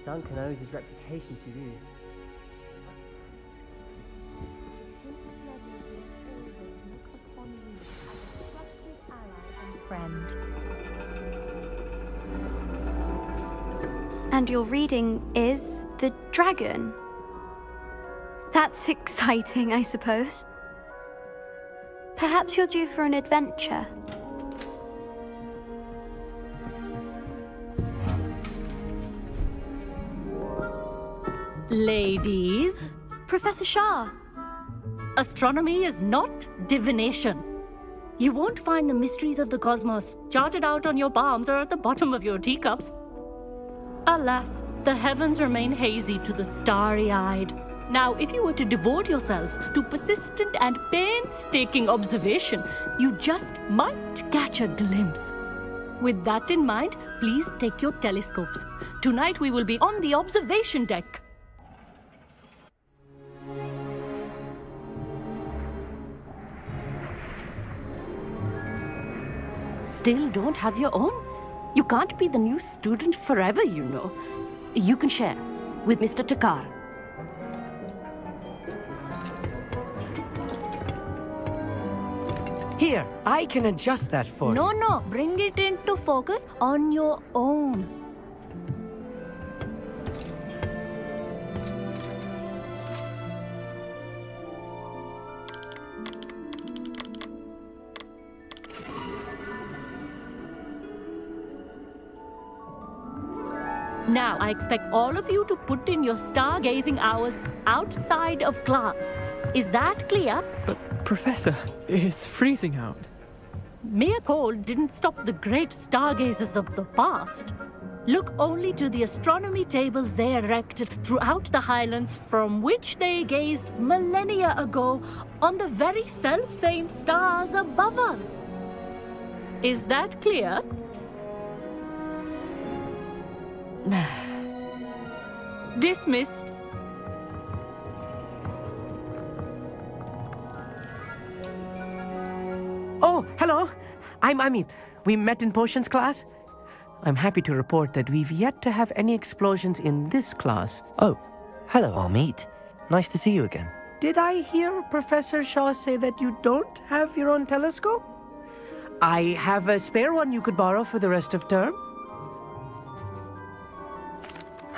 Duncan owes his reputation to you. Friend. And your reading is the dragon. That's exciting, I suppose. Perhaps you're due for an adventure. Ladies, Professor Shah. astronomy is not divination. You won't find the mysteries of the cosmos charted out on your palms or at the bottom of your teacups. Alas, the heavens remain hazy to the starry-eyed. Now, if you were to devote yourselves to persistent and painstaking observation, you just might catch a glimpse. With that in mind, please take your telescopes. Tonight we will be on the observation deck. Still don't have your own? You can't be the new student forever, you know. You can share with Mr. Takar. Here, I can adjust that for you. No, bring it into focus on your own. Now, I expect all of you to put in your stargazing hours outside of class. Is that clear? But, Professor, it's freezing out. Mere cold didn't stop the great stargazers of the past. Look only to the astronomy tables they erected throughout the highlands from which they gazed millennia ago on the very self-same stars above us. Is that clear? Dismissed. Oh, hello. I'm Amit. We met in potions class. I'm happy to report that we've yet to have any explosions in this class. Oh, hello, Amit. Nice to see you again. Did I hear Professor Shaw say that you don't have your own telescope? I have a spare one you could borrow for the rest of term.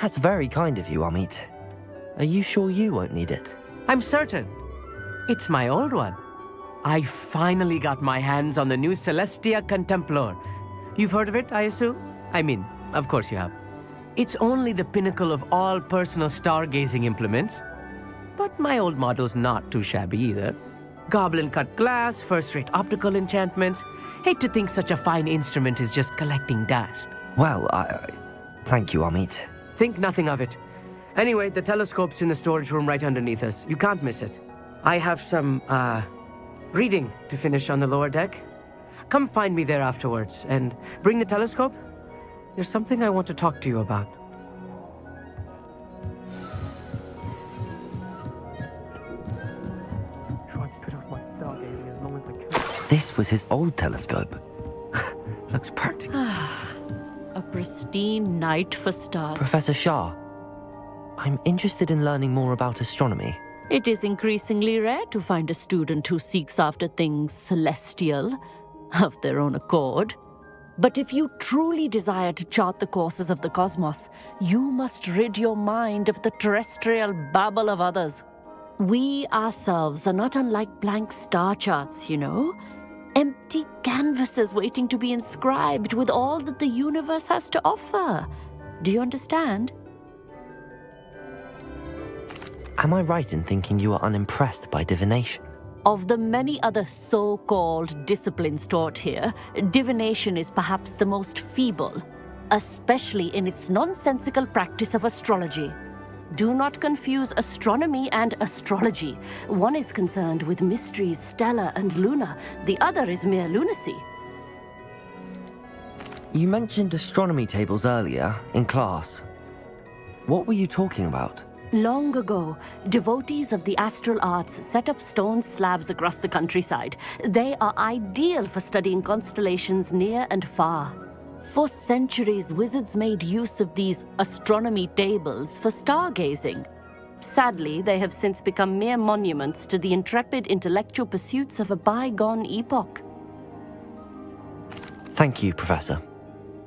That's very kind of you, Amit. Are you sure you won't need it? I'm certain. It's my old one. I finally got my hands on the new Celestia Contemplar. You've heard of it, I assume? I mean, of course you have. It's only the pinnacle of all personal stargazing implements. But my old model's not too shabby either. Goblin-cut glass, first-rate optical enchantments. Hate to think such a fine instrument is just collecting dust. Well, thank you, Amit. Think nothing of it. Anyway, the telescope's in the storage room right underneath us. You can't miss it. I have some, reading to finish on the lower deck. Come find me there afterwards, and bring the telescope. There's something I want to talk to you about. Try to put off my stargazing as long as I can. This was his old telescope. Looks practical. A pristine night for stars. Professor Shah, I'm interested in learning more about astronomy. It is increasingly rare to find a student who seeks after things celestial of their own accord. But if you truly desire to chart the courses of the cosmos, you must rid your mind of the terrestrial babble of others. We ourselves are not unlike blank star charts, you know. Empty canvases waiting to be inscribed with all that the universe has to offer. Do you understand? Am I right in thinking you are unimpressed by divination? Of the many other so-called disciplines taught here, divination is perhaps the most feeble, especially in its nonsensical practice of astrology. Do not confuse astronomy and astrology. One is concerned with mysteries stellar and lunar. The other is mere lunacy. You mentioned astronomy tables earlier in class. What were you talking about? Long ago, devotees of the astral arts set up stone slabs across the countryside. They are ideal for studying constellations near and far. For centuries, wizards made use of these astronomy tables for stargazing. Sadly, they have since become mere monuments to the intrepid intellectual pursuits of a bygone epoch. Thank you, Professor.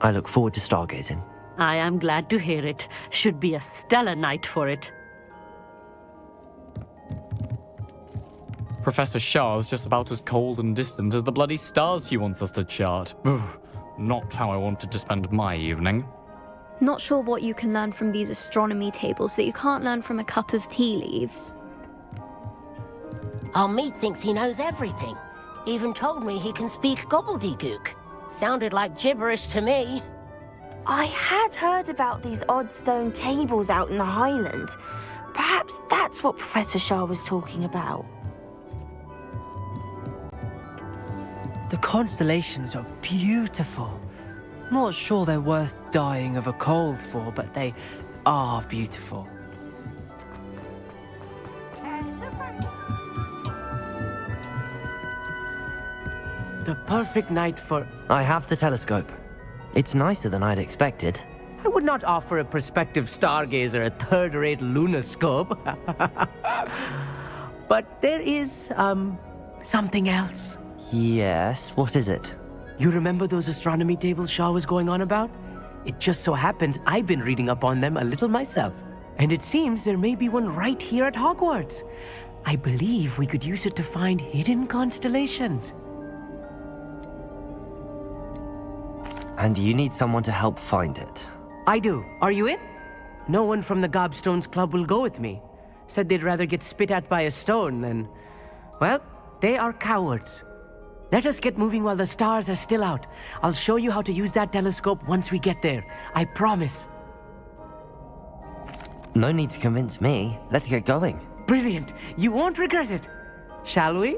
I look forward to stargazing. I am glad to hear it. Should be a stellar night for it. Professor Shah's just about as cold and distant as the bloody stars she wants us to chart. Ugh, not how I wanted to spend my evening. Not sure what you can learn from these astronomy tables that you can't learn from a cup of tea leaves. Our meat thinks he knows everything. Even told me he can speak gobbledygook. Sounded like gibberish to me. I had heard about these odd stone tables out in the Highland. Perhaps that's what Professor Shah was talking about. The constellations are beautiful. Not sure they're worth dying of a cold for, but they are beautiful. The perfect night for... I have the telescope. It's nicer than I'd expected. I would not offer a prospective stargazer a third-rate lunoscope. But there is, something else. Yes, what is it? You remember those astronomy tables Shaw was going on about? It just so happens I've been reading up on them a little myself. And it seems there may be one right here at Hogwarts. I believe we could use it to find hidden constellations. And you need someone to help find it. I do. Are you in? No one from the Gobstones Club will go with me. Said they'd rather get spit at by a stone than... Well, they are cowards. Let us get moving while the stars are still out. I'll show you how to use that telescope once we get there. I promise. No need to convince me. Let's get going. Brilliant. You won't regret it. Shall we?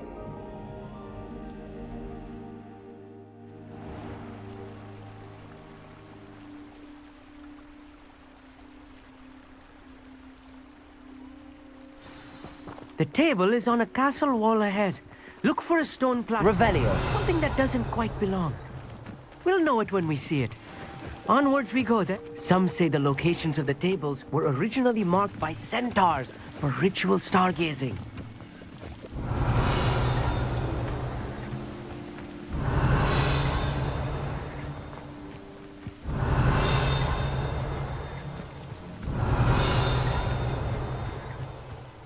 The table is on a castle wall ahead. Look for a stone platform. Revelio. Something that doesn't quite belong. We'll know it when we see it. Onwards we go then. Some say the locations of the tables were originally marked by centaurs for ritual stargazing.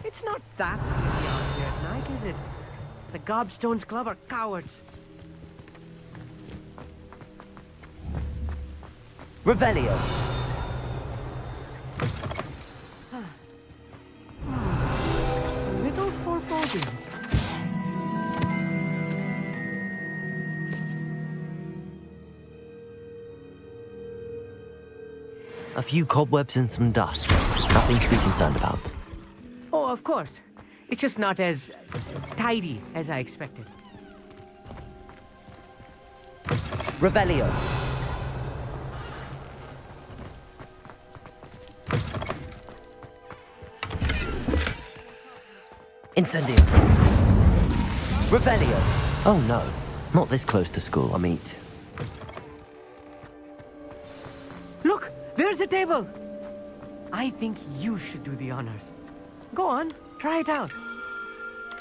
It's not that easy out here at night, is it? The Gobstones Club are cowards. Revelio. A little foreboding. A few cobwebs and some dust. Nothing to be concerned about. Oh, of course. It's just not as tidy as I expected. Revelio. Incendio. Revelio. Oh no, not this close to school, I mean. Look, there's a table. I think you should do the honors. Go on, try it out.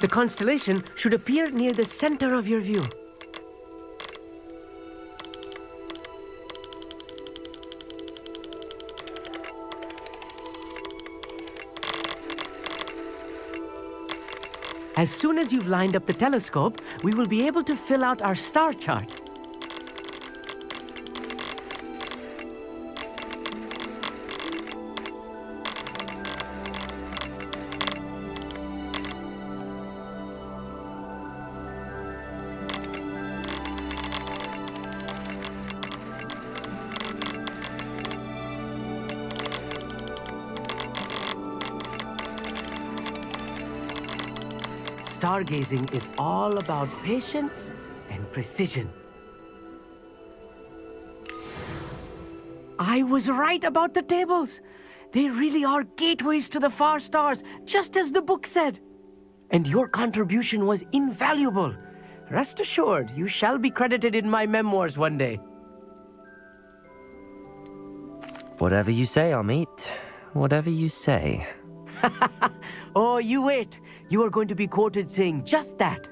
The constellation should appear near the center of your view. As soon as you've lined up the telescope, we will be able to fill out our star chart. stargazing is all about patience and precision. I was right about the tables. They really are gateways to the far stars, just as the book said. And your contribution was invaluable. Rest assured, you shall be credited in my memoirs one day. Whatever you say, Amit. Whatever you say. Oh, you wait. You are going to be quoted saying just that.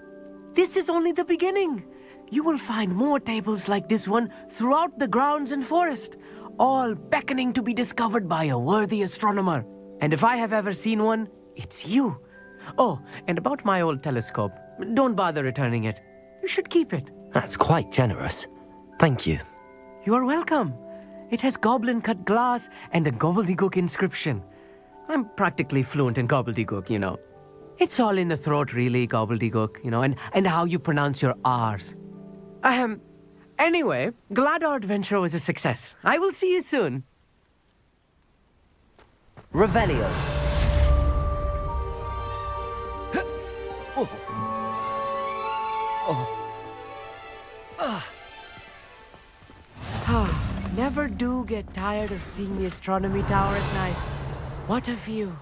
This is only the beginning. You will find more tables like this one throughout the grounds and forest, all beckoning to be discovered by a worthy astronomer. And if I have ever seen one, it's you. Oh, and about my old telescope, don't bother returning it. You should keep it. That's quite generous. Thank you. You are welcome. It has goblin-cut glass and a gobbledygook inscription. I'm practically fluent in gobbledygook, you know. It's all in the throat, really, gobbledygook, you know, and how you pronounce your R's. Anyway, glad our adventure was a success. I will see you soon. Revelio. Never do get tired of seeing the astronomy tower at night. What a view.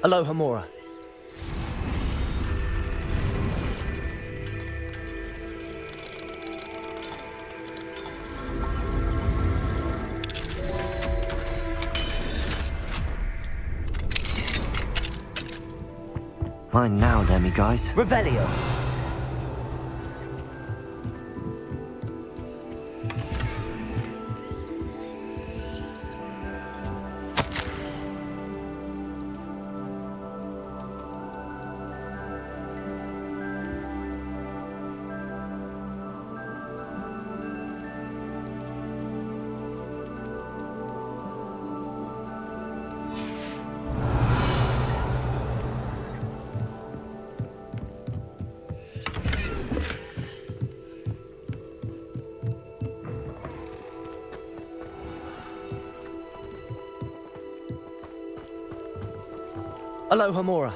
Aloha Mora. Mine now, Demi guys. Revelio. Aloha Mora.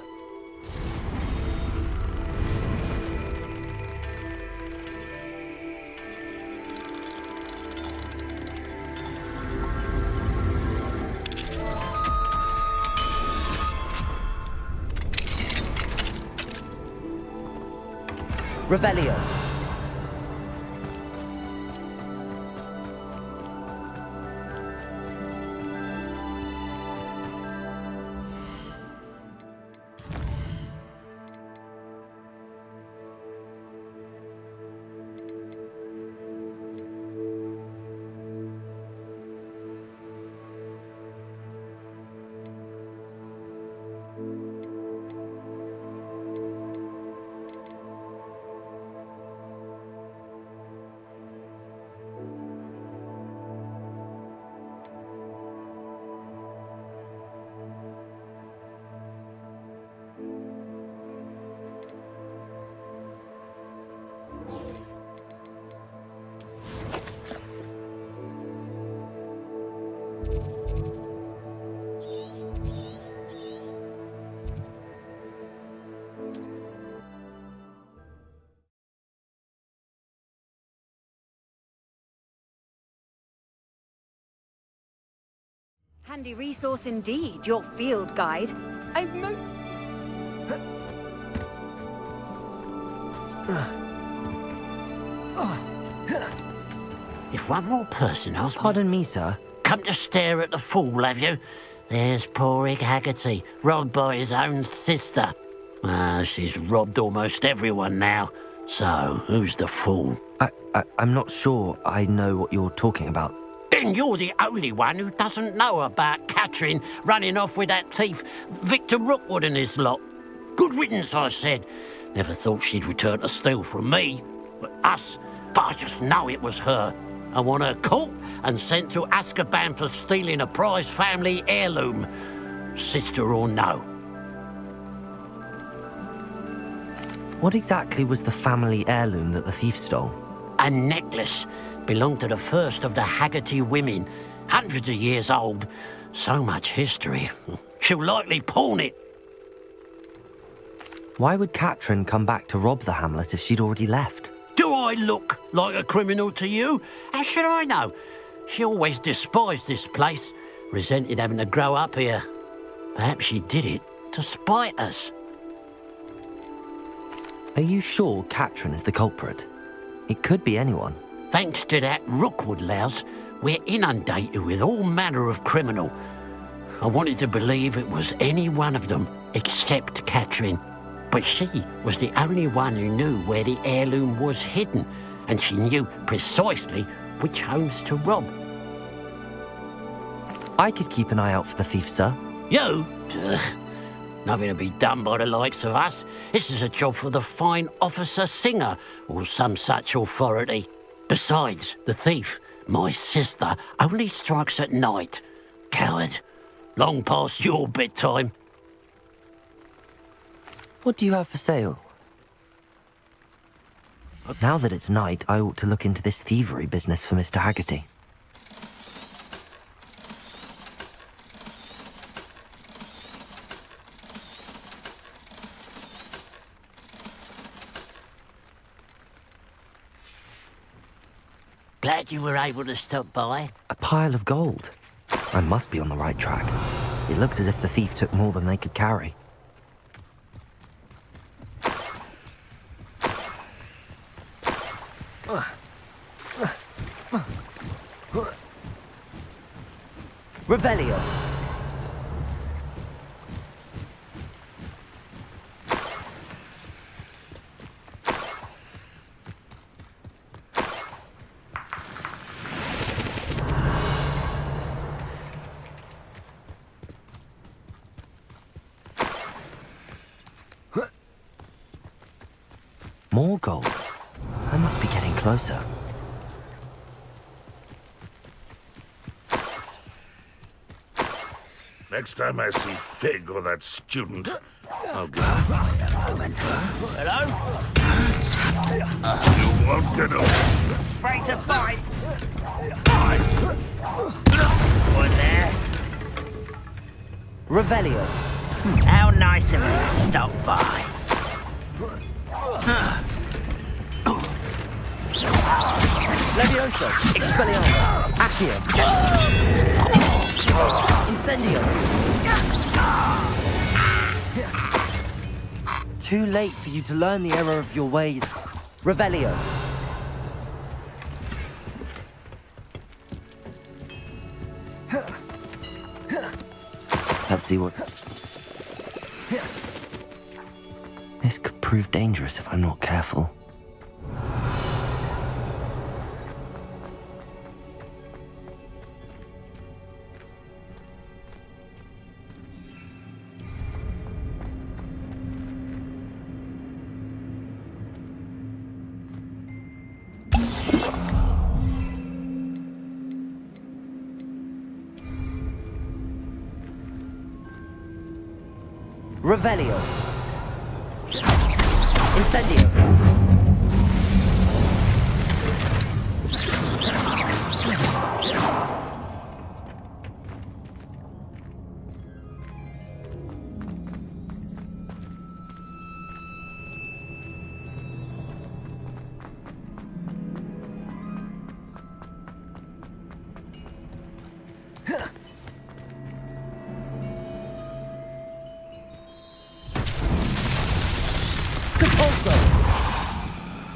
Revelio. Handy resource indeed, your field guide. I'm most... If one more person asks Pardon me, sir. come to stare at the fool, have you? There's poor Ig Haggerty, robbed by his own sister. She's robbed almost everyone now. So, who's the fool? I'm not sure I know what you're talking about. Then you're the only one who doesn't know about Catherine running off with that thief, Victor Rookwood and his lot. Good riddance, I said. Never thought she'd return to steal from me. Us. But I just know it was her. I want her caught and sent to Azkaban for stealing a prize family heirloom. sister or no. What exactly was the family heirloom that the thief stole? A necklace belonged to the first of the Haggerty women, hundreds of years old. So much history. She'll likely pawn it. Why would Katrin come back to rob the hamlet if she'd already left? Do I look like a criminal to you? How should I know? She always despised this place, resented having to grow up here. Perhaps she did it to spite us. Are you sure Katrin is the culprit? It could be anyone. Thanks to that Rookwood louse, we're inundated with all manner of criminal. I wanted to believe it was any one of them, except Katrin. But she was the only one who knew where the heirloom was hidden, and she knew precisely which homes to rob. I could keep an eye out for the thief, sir. You? Ugh. Nothing to be done by the likes of us. This is a job for the fine officer Singer, or some such authority. Besides, the thief, my sister, only strikes at night. Coward. Long past your bedtime. What do you have for sale? Now that it's night, I ought to look into this thievery business for Mr. Haggerty. Glad you were able to stop by. A pile of gold. I must be on the right track. It looks as if the thief took more than they could carry. Revelio. More gold. I must be getting closer. Next time I see Fig or that student, I'll give him a moment. Hello? You won't get away. Afraid to fight. One there. Revelio. How nice of you to stop by. Levioso. Expelliarmus. Accio. Incendio. Too late for you to learn the error of your ways. Revelio. Let's see what... This could prove dangerous if I'm not careful. Revelio. Incendio.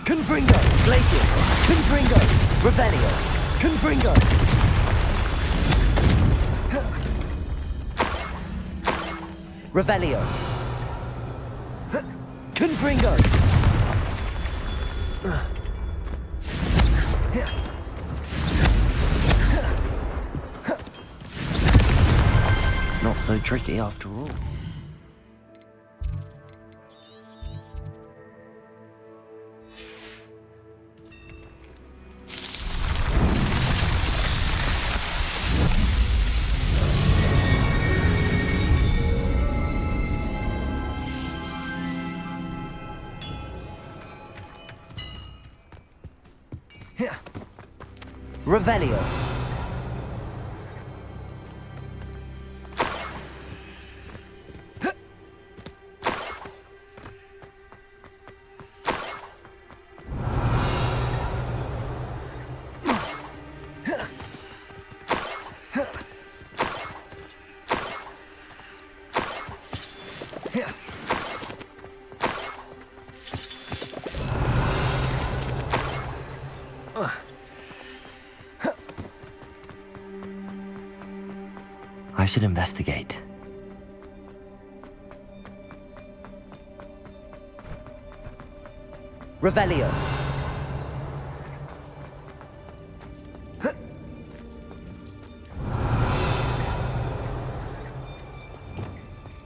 Confringo! Glacius! Confringo! Revelio! Confringo! Revelio! Confringo! Not so tricky after all. Revelio. I should investigate. Revelio.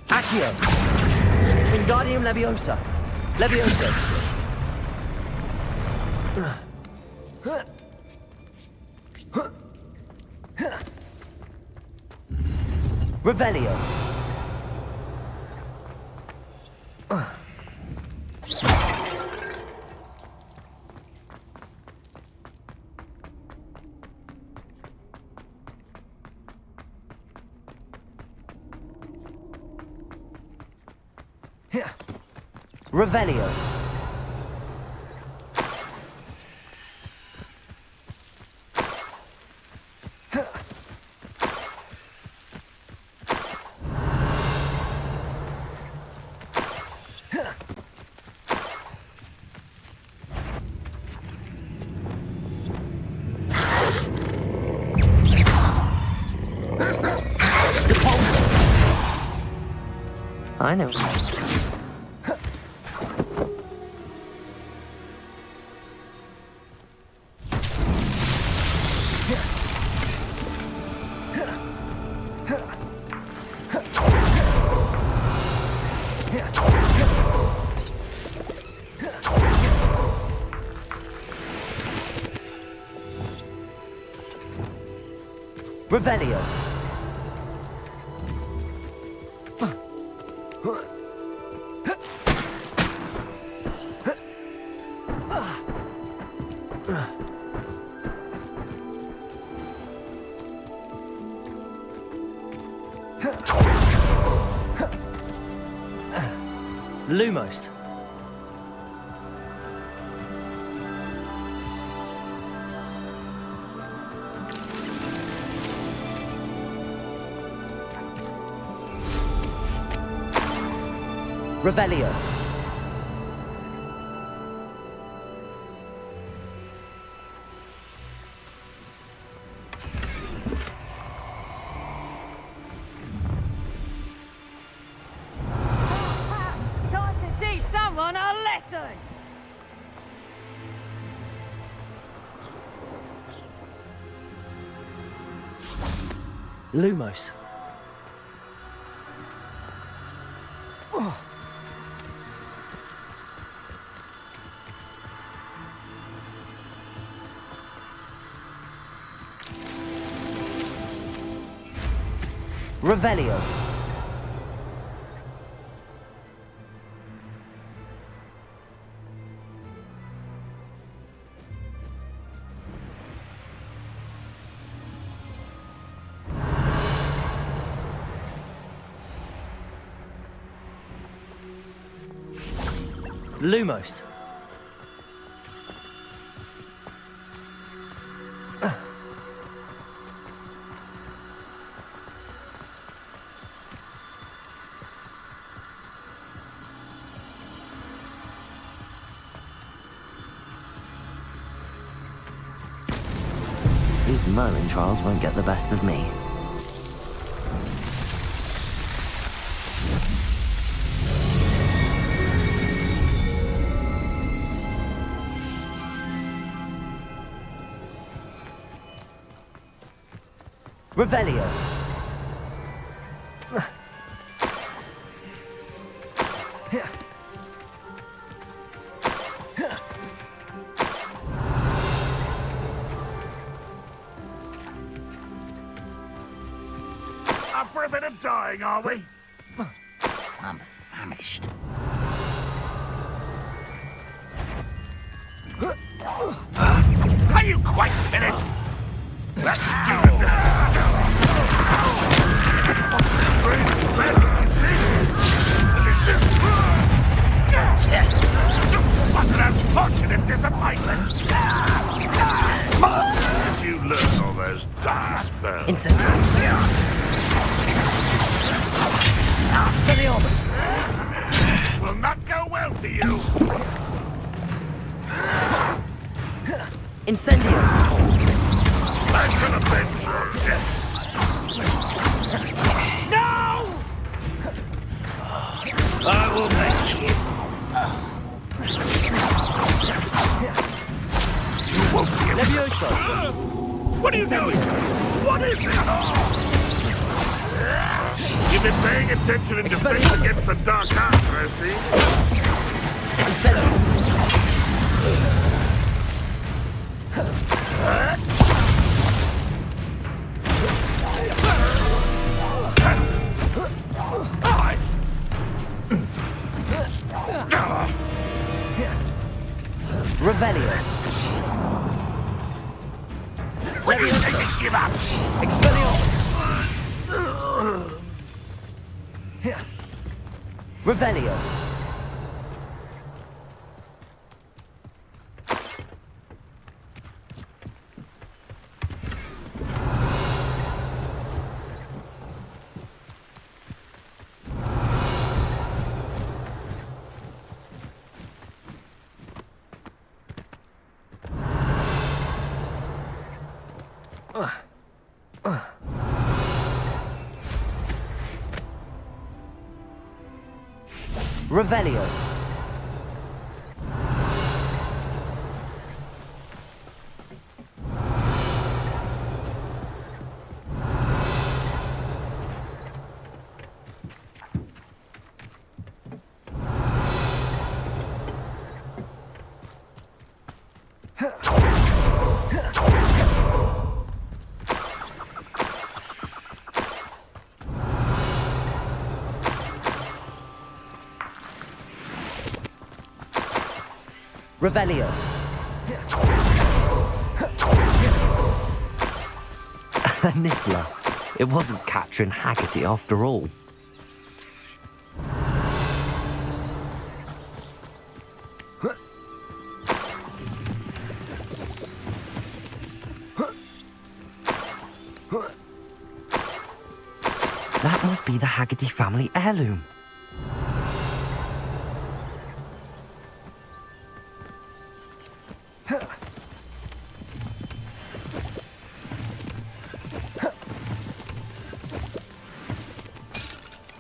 Accio. Wingardium Leviosa. Leviosa. Revelio. Revelio. I know. Revelio. Lumos. Revelio. Time to teach someone a lesson! Lumos. Revelio. Lumos. These Merlin trials won't get the best of me. Revelio. Up for a bit of dying, are we? I'm famished. Are you quite finished? That student! Great magic is this? What an unfortunate disappointment! Did you learn all those dark spells? Expelliarmus! This will not go well for you! Incendio! I can avenge your death! No! I will make you. You won't be able Levioso! What are you doing? What is this? You've been paying attention in defense against the dark arts, I see. Incendio! Revelio. When do you think you give up? Expelliarmus. Revelio. Revelio. Revelio. Niffler. It wasn't Catherine Haggerty after all. That must be the Haggerty family heirloom.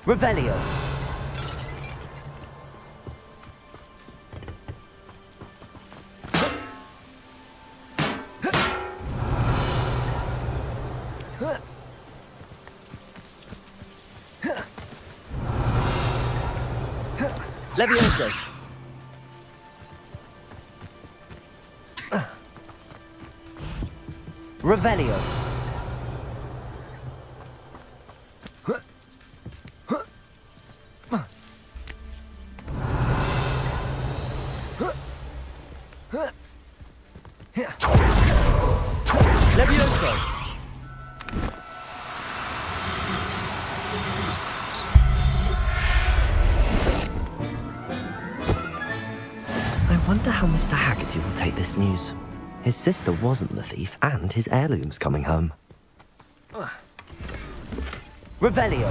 Revelio. Levioso. Revelio. Levioso. I wonder how Mr. Haggerty will take this news. His sister wasn't the thief, and his heirloom's coming home. Revelio.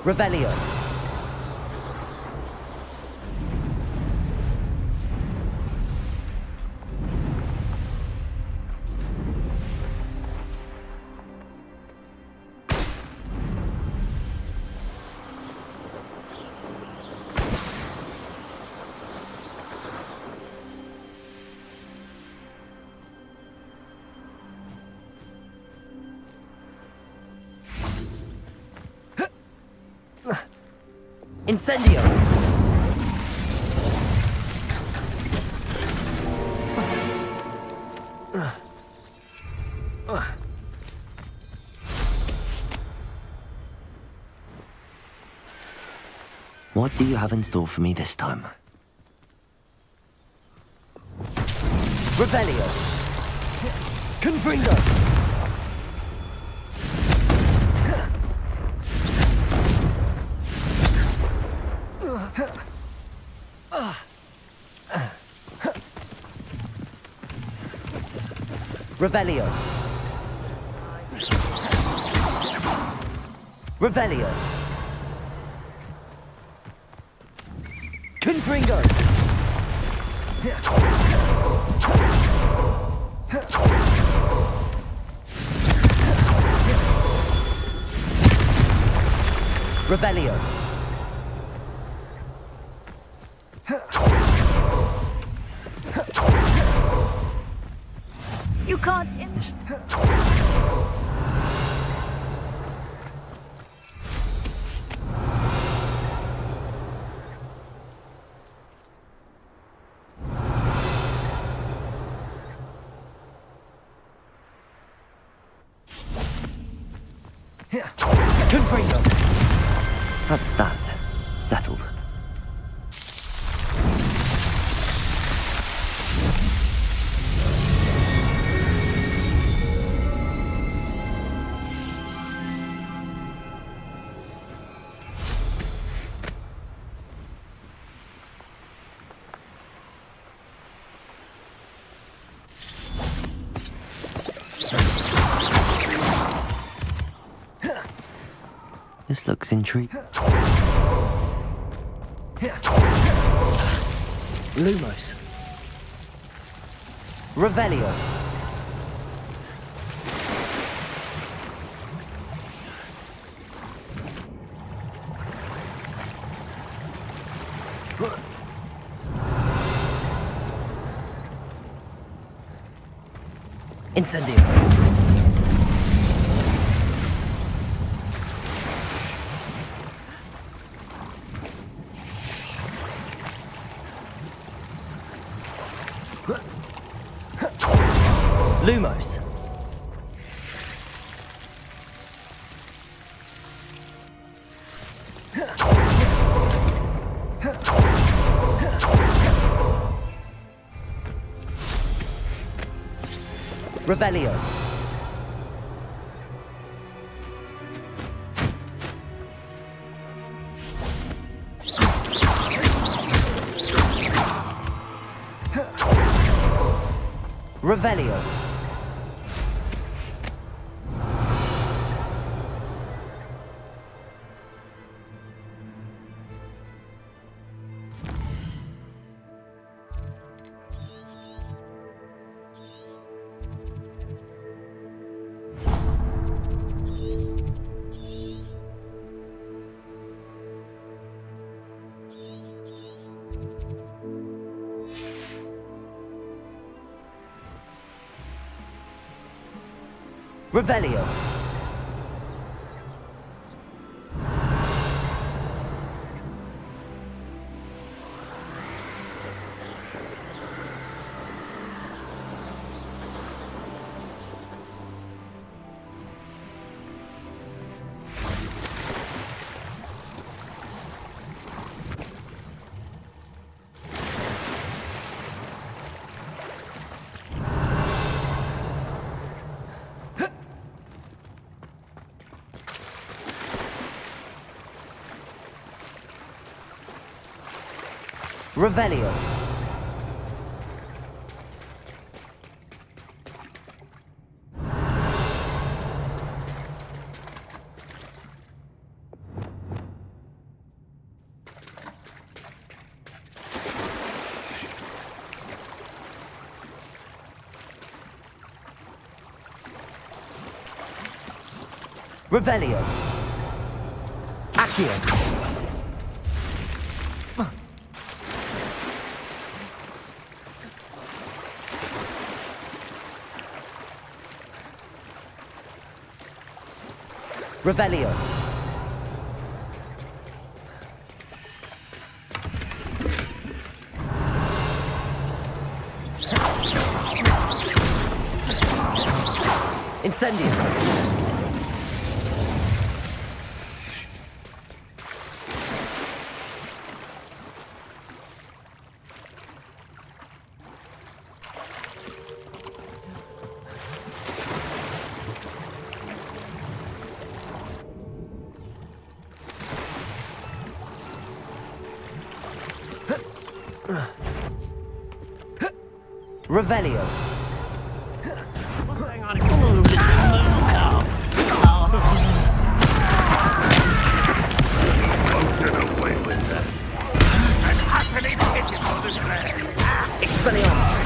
Revelio. Incendio! What do you have in store for me this time? Revelio! Confringo! Revelio! Revelio! Confringo! Revelio! You can't. Confringo! That's that. Settled. This looks intriguing. Lumos. Revelio. Incendio. Lumos. Revelio. Revelio. Revelio. Revelio. Revelio. Accio. Revelio. Incendium! Revelio. Hang on, little calf. Won't get away with that. An utterly pitiful display. Expelliarmus.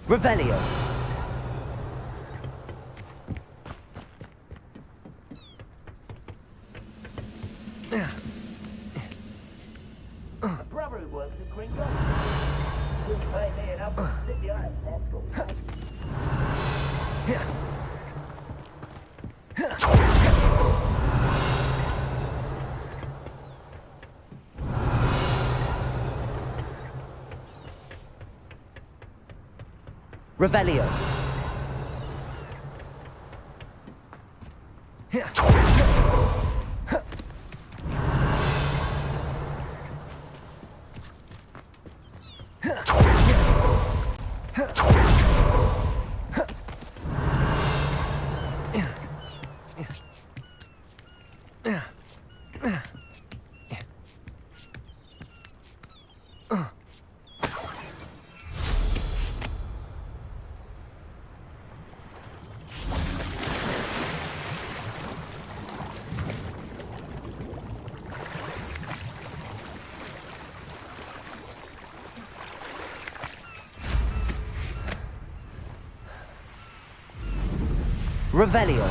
Revelio. Brother who works at Gringo. Wouldn't pay me enough to sit behind a desk. Revelio. Revelio.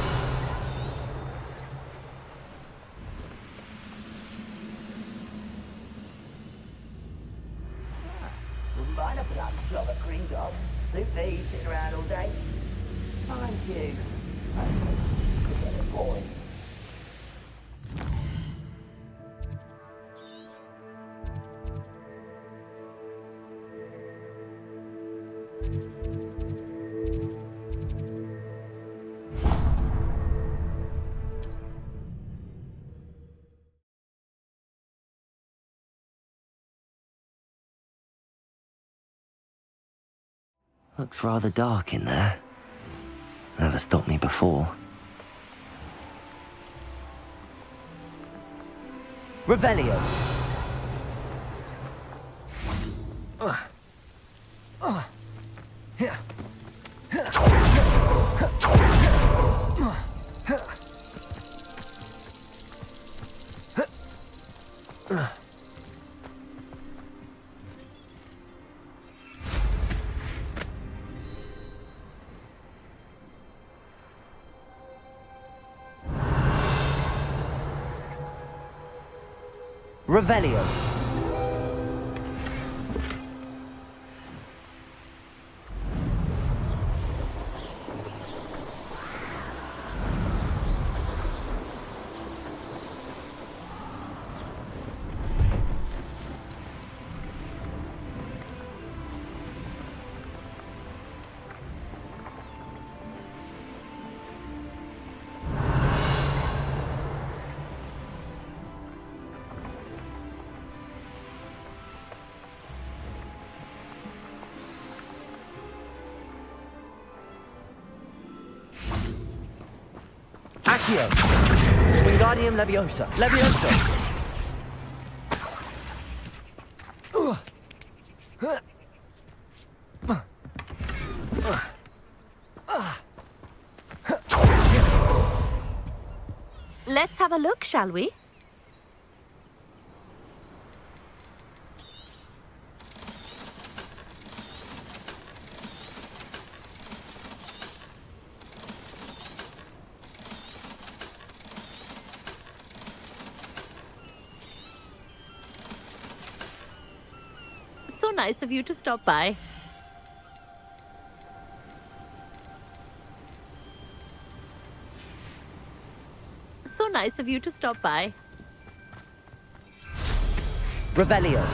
Wouldn't mind a blood job at Gringo. Suit me sitting around all day. Mind you, could get a boy. Looks rather dark in there. Never stopped me before. Revelio. Revelio. Accio. Wingardium Leviosa. Leviosa. Let's have a look, shall we? So nice of you to stop by. So nice of you to stop by. Revelio.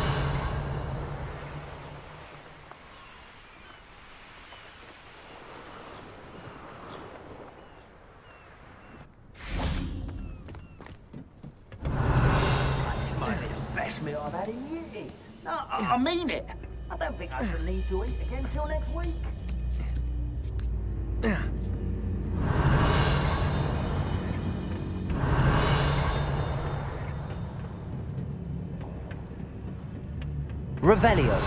It's the best meal I've had in years. No, I mean it. I don't think I shall need to eat again till next week. Revelio.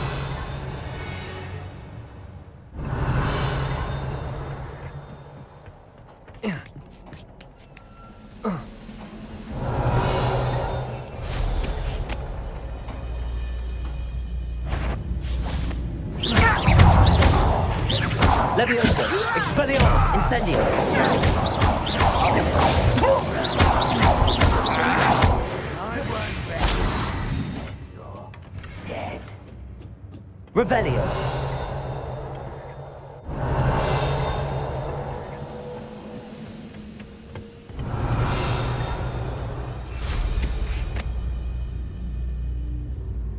Leviosa. Expelliarmus. Incendio. Revelio.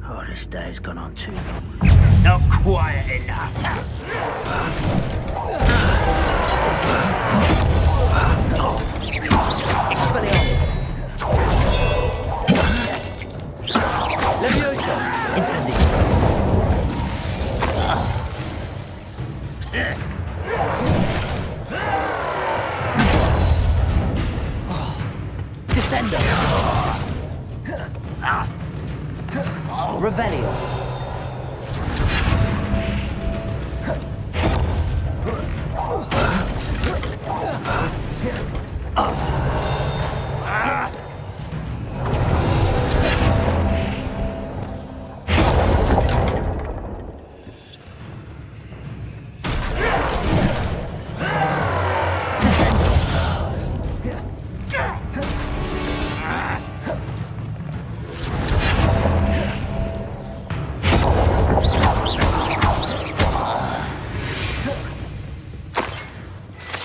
Oh, this day's gone on too long. Not quiet enough. Expelliarmus. Leviosa. Incendio. Descendo. Revelio.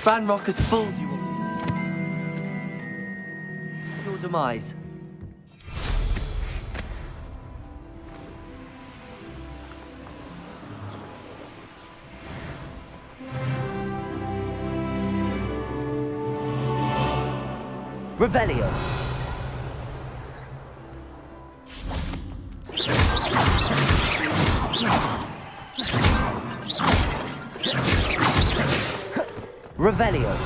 Banrock has fooled you. Your demise. Revelio. Revelio.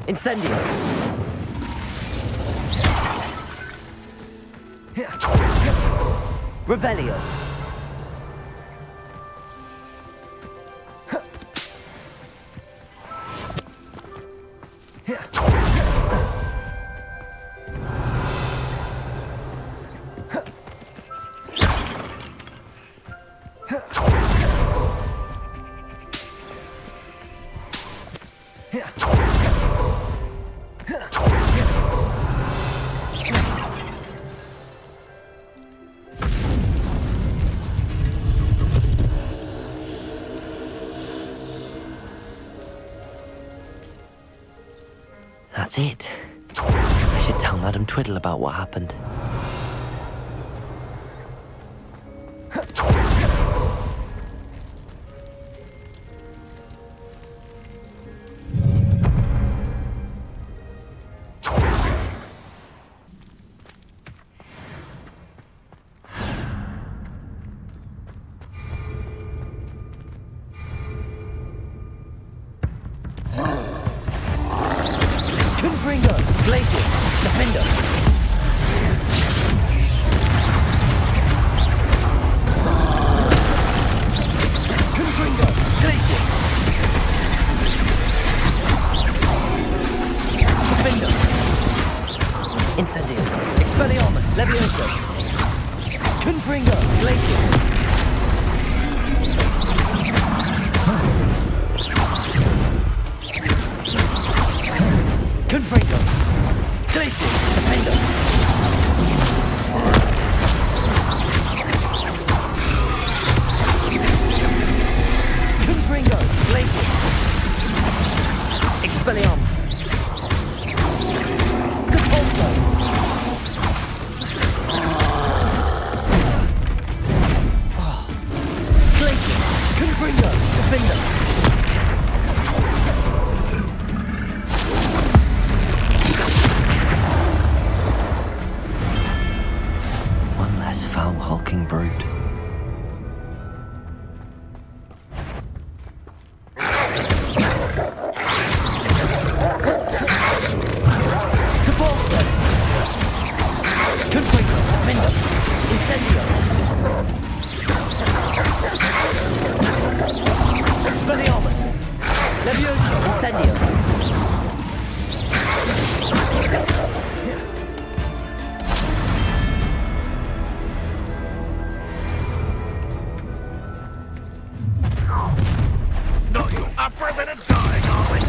Incendio. Revelio. That's it. I should tell Madame Twiddle about what happened. Glaciers, defender. Confringo, glaciers. Defender. Incendio. Expelliarmus, Leviosa. Confringo, glaciers. Confringo. Glacius. Defender. Confringo. Glacius. Expelliarmus. Capolto. Glacius. Confringo. Defender. Foul hulking brute. Capolto. Confringo. Defender. Incendio. Expelliarmus. Levioso. Incendio. Not you up for a bit of dying, are we?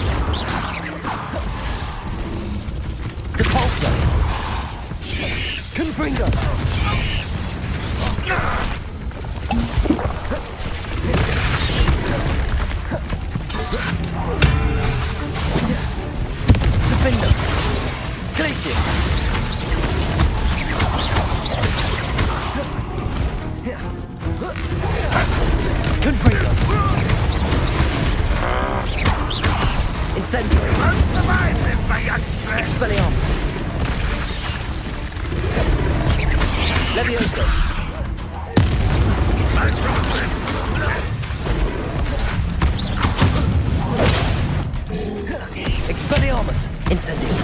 Capolto. Confringo. Defender. Glacius. Confringo. Incendio. Won't survive this, my youngster. Expelliarmus. Levioso. Expelliarmus. Incendio.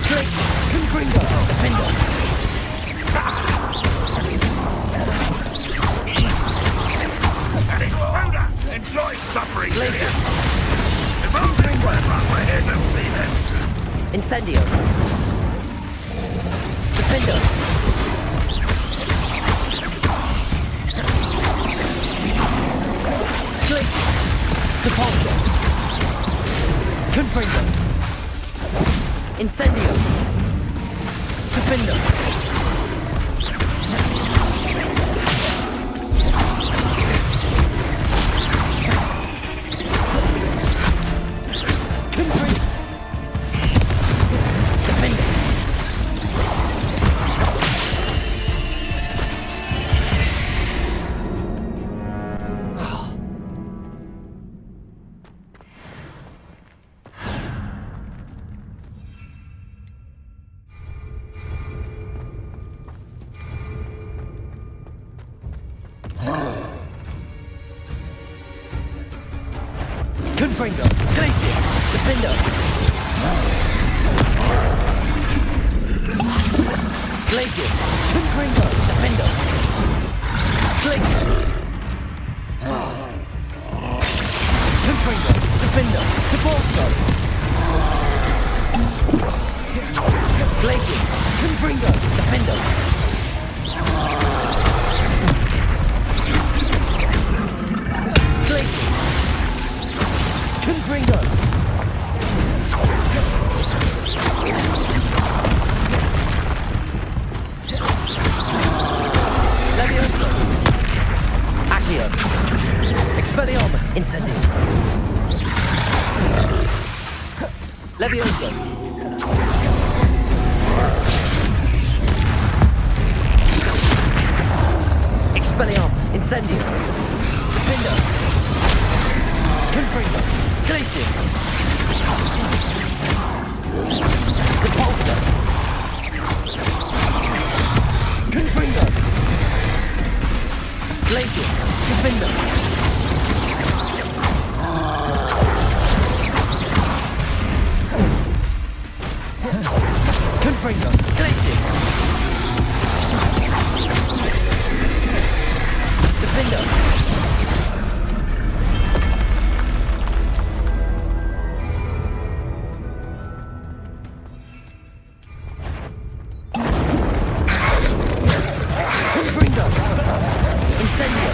Glacius. Confringo. Defender. Enjoy suffering, Glacius. If only one on my head and see them. Incendio. Defender. Glacius. Capolto. Confringo. Incendio. Defender. Confringo. Defender. Confringo. Glacius. Defender. Glacius. Confringo. Defender. Glacius. Confringo. Defender. Capolto. Glacius. Confringo. Defender. Glacius. Confringo. Levioso. Accio. Expelliarmus. Incendio. Levioso. Expelliarmus. Incendio. Defender. Confringo. Glacius. Capolto. Confringo. Glacius. Defender. Confringo. Glacius. Defender. Confringo. Incendio.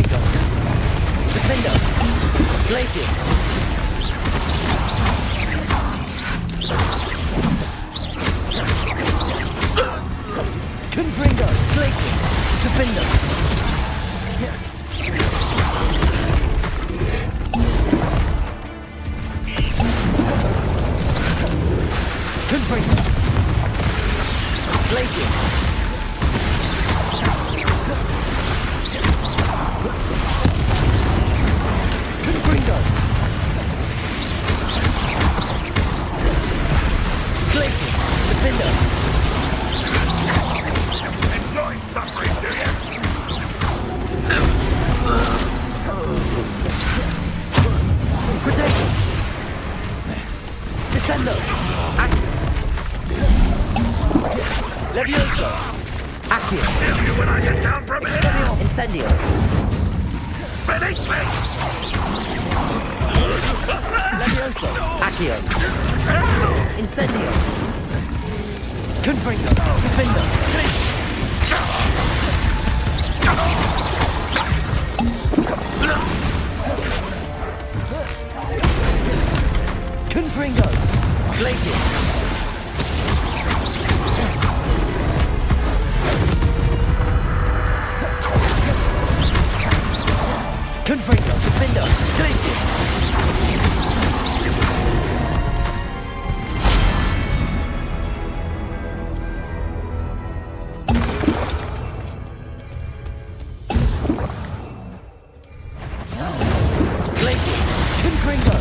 Confringo. Defender. Glacius. Confringo. Glacius. Defender. Confringo. Glacius. Confringo. Glacius. Defender. Enjoy suffering, do you? Protego. Descendo. Levioso. Accio. Tell you when I get down from here. Incendio. Finish me! Levioso. Accio. Incendio. Confringo. Defender. Confringo. Glacius. Confringo. Defender. Glacius. Glacius. Confringo.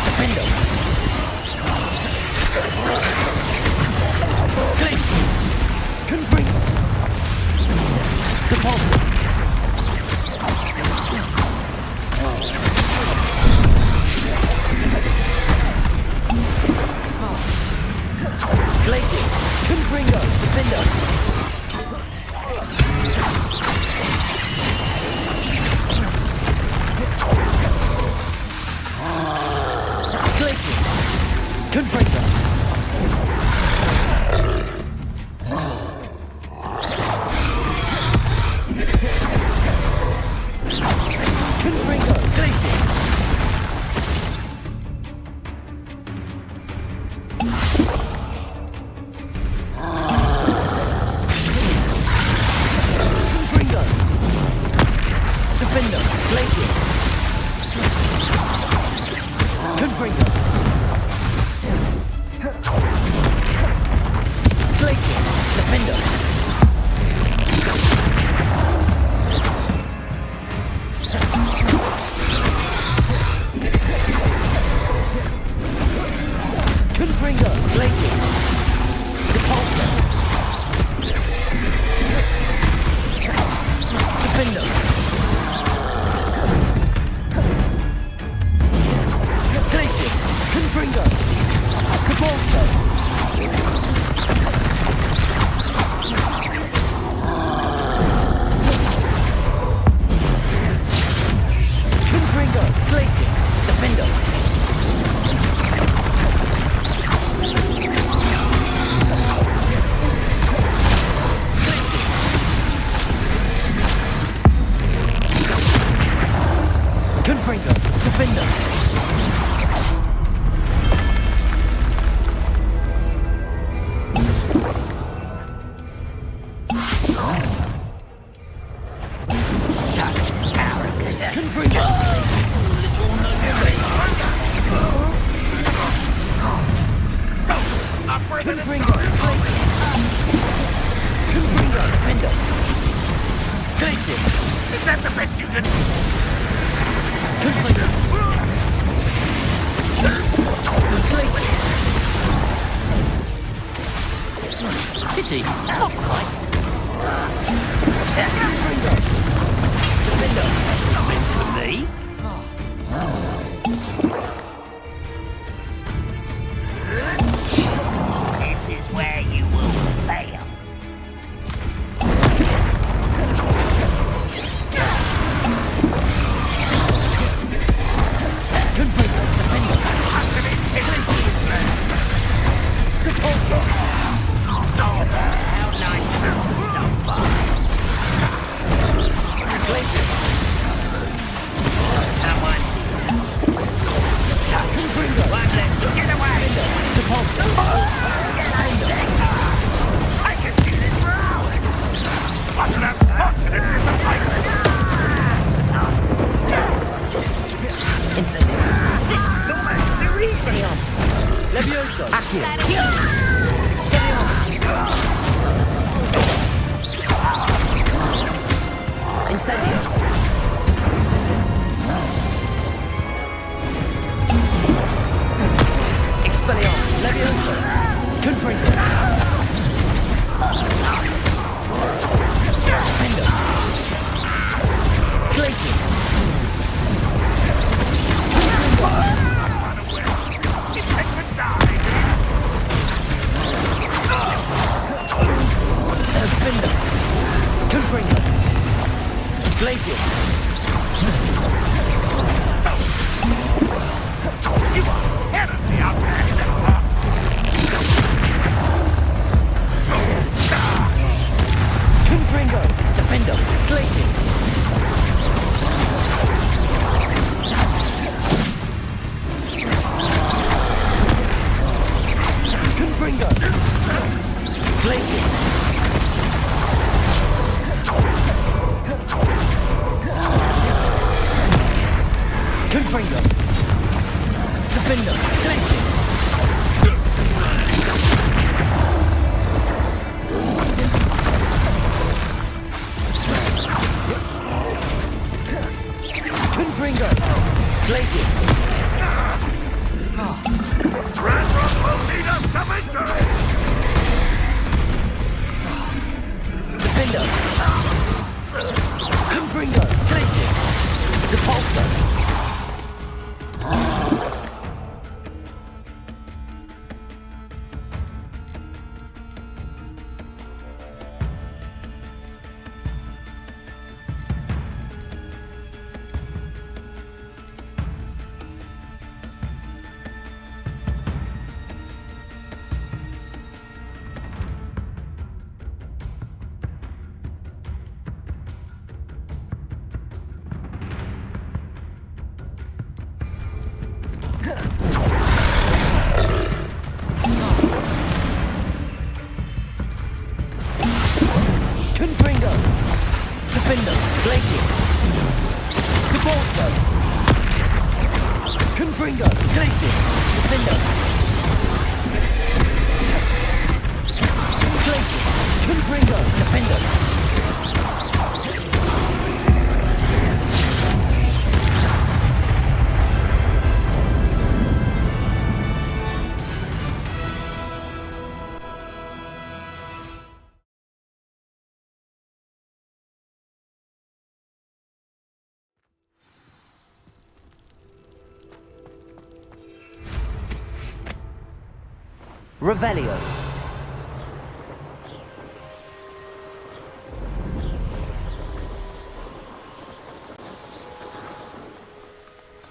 Defender. Glacius. Confringo. Depulso. Glacius. Confringo. Defender. Glacius. Confringo. Confringo. Glacius. Confringo. Defender. Glacius. Confringo. Glacius. Defender. Confringo. Glacius. Depulso. Defender. Glacius. Confringo. Depulso. Confringo. Glacius. Defender. Glacius. Confringo. Defender. Confringo. Confringo. Glacius. Confringo. Defender. Glacius. Is that the best you can do? Confringo. Glacius. Pity. Not quite. Confringo. Defender. Nothing for me. This is where you will fail. Confringo. Defender. Depulso. How nice. Repulso. Accio. Incendio. Expelliarmus. Levioso. Confringo. Defendo. Glacius. Defendo. Confringo. Glacius. You are terribly outmatched. Confringo. Defendo. Glacius. Confringo. Glacius. Confringo. Defendo. Glacius. Confringo. Glacius. Ranrock will lead us to victory! Defendo. Confringo. Glacius. Repulso. Confringo. Defendo. Glacius. Repulso. Confringo. Glacius. Defendo. Glacius. Confringo. Defendo. Revelio.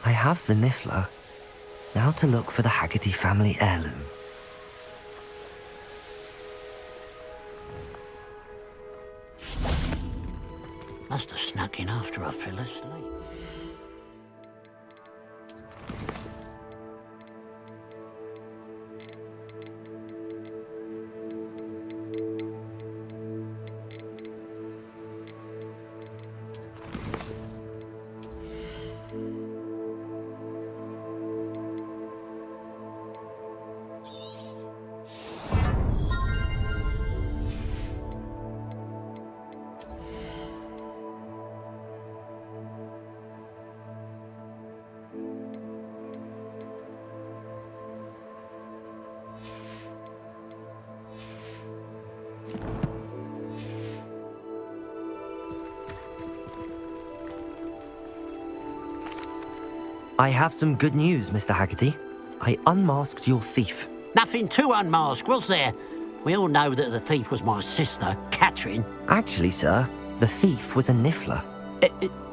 I have the Niffler. Now to look for the Haggerty family heirloom. Must have snuck in after I fell asleep. I have some good news, Mr. Haggerty. I unmasked your thief. Nothing to unmask, was there? We all know that the thief was my sister, Catherine. Actually, sir, the thief was a Niffler.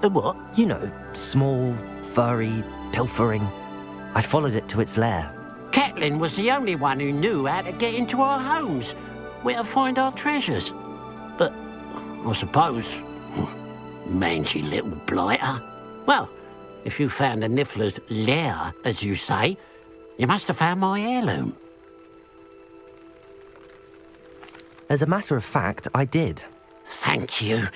A what? You know, small, furry, pilfering. I followed it to its lair. Catelyn was the only one who knew how to get into our homes, where to find our treasures. But I suppose, mangy little blighter. Well, if you found the Niffler's lair, as you say, you must have found my heirloom. As a matter of fact, I did. Thank you.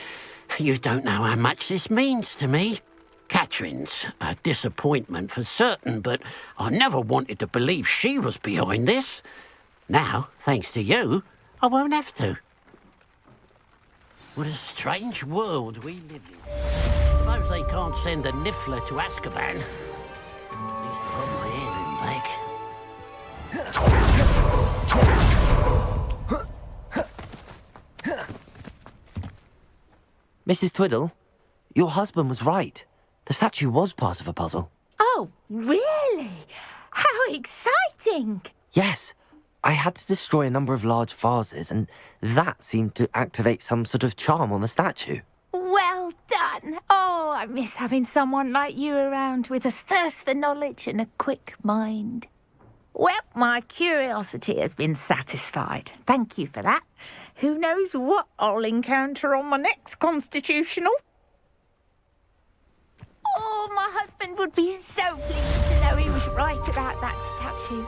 You don't know how much this means to me. Catherine's a disappointment for certain, but I never wanted to believe she was behind this. Now, thanks to you, I won't have to. What a strange world we live in. Suppose they can't send a Niffler to Azkaban. At least I got my hearing back. Mrs. Twiddle, your husband was right. The statue was part of a puzzle. Oh, really? How exciting! Yes, I had to destroy a number of large vases, and that seemed to activate some sort of charm on the statue. Well done. Oh, I miss having someone like you around with a thirst for knowledge and a quick mind. Well, my curiosity has been satisfied. Thank you for that. Who knows what I'll encounter on my next constitutional? Oh, my husband would be so pleased to know he was right about that statue.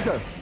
Confringo!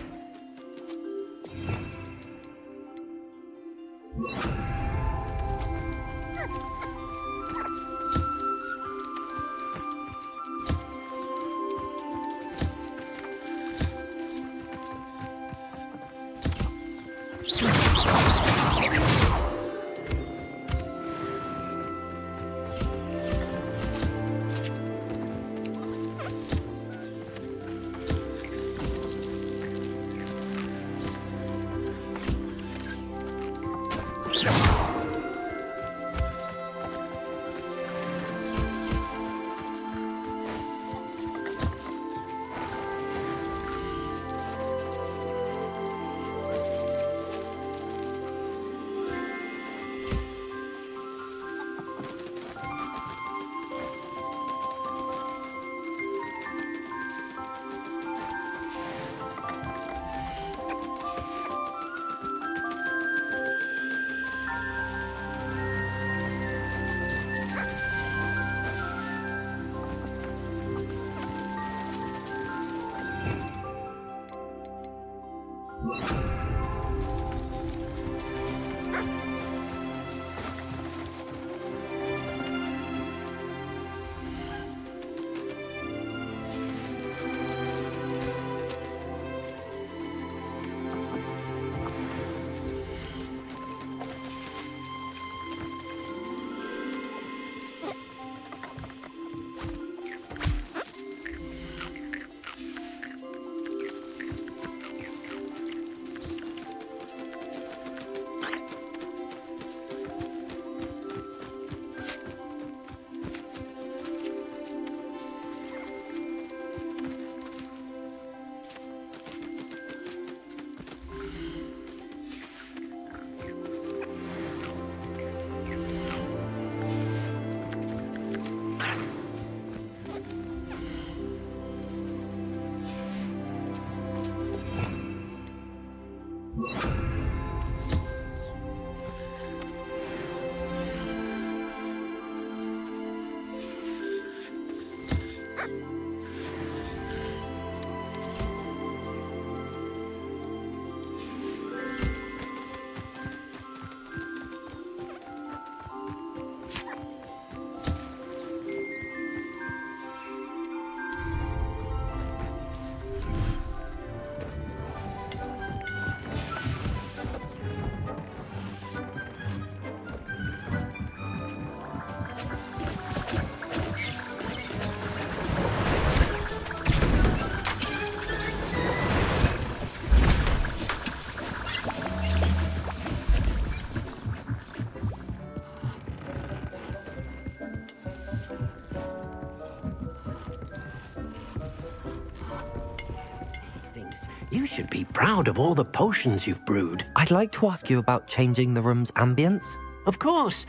You should be proud of all the potions you've brewed. I'd like to ask you about changing the room's ambience. Of course.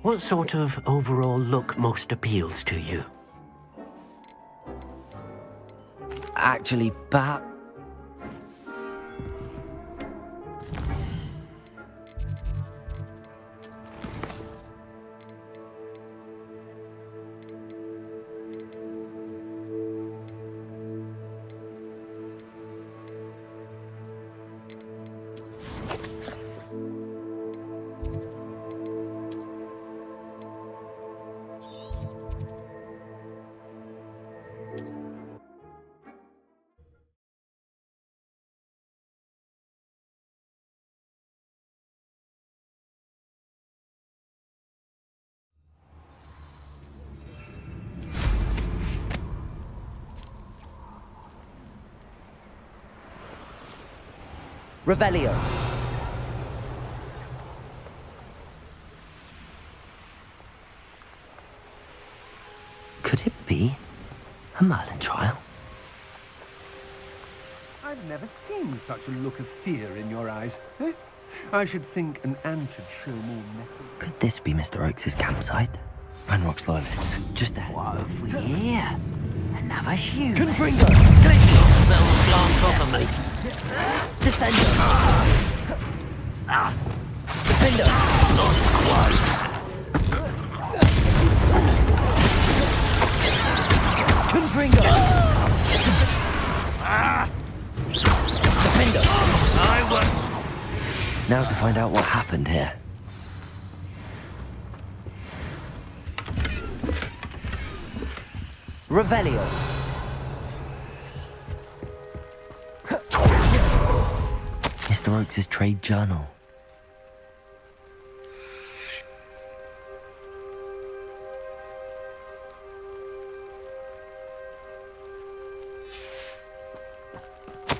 What sort of overall look most appeals to you? Actually, perhaps... Revelio. Could it be a Merlin trial? I've never seen such a look of fear in your eyes. Eh? I should think an ant would show more mettle. Could this be Mr. Oakes' campsite? Ranrock's loyalists, just ahead. What have we here? Another human. Confringo! Glacial spells glance off of me. Descender! Defender! Not quite. Confringo! Now to find out what happened here. Revelio. Mr. Oakes' trade journal.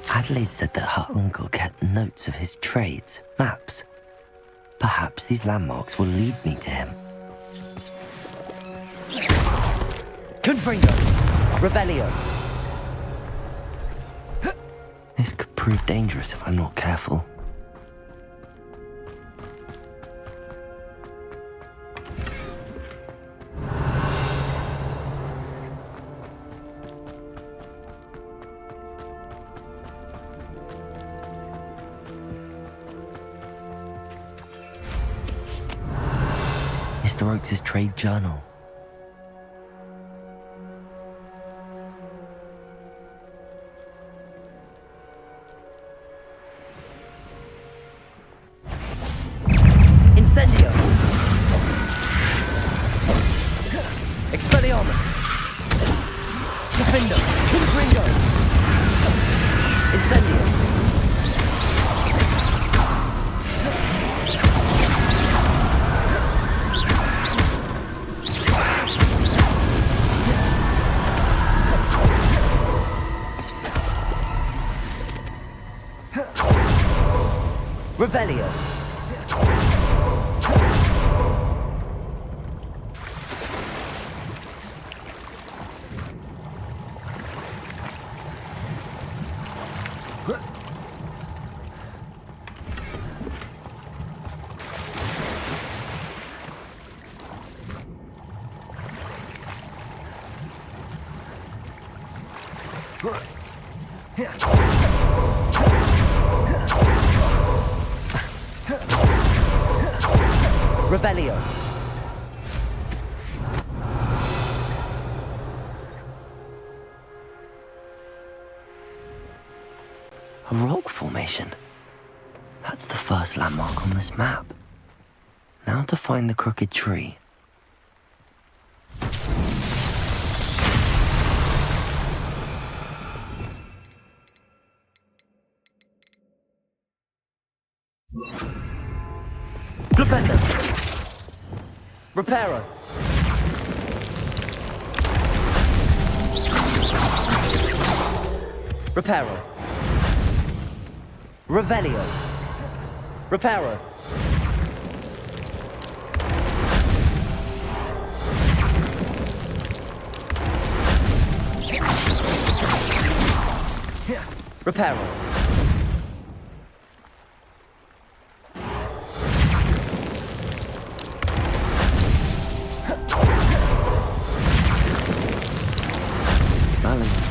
Adelaide said that her uncle kept notes of his trades, maps. Perhaps these landmarks will lead me to him. Confringo! Revelio! This could prove dangerous if I'm not careful. Mr. Oakes' trade journal. Incendio! Expelliarmus! Defendo! Confringo! Incendio! Revelio. Revelio. A rock formation. That's the first landmark on this map. Now to find the crooked tree. Flipendo! Reparo! Reparo! Revelio! Reparo! Reparo!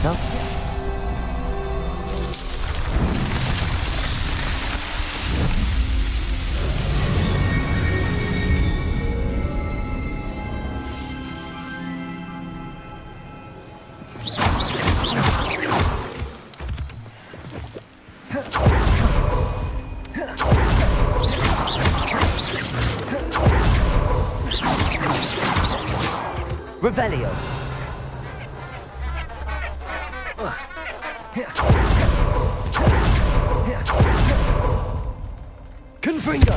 Himself. Revelio. Confringo!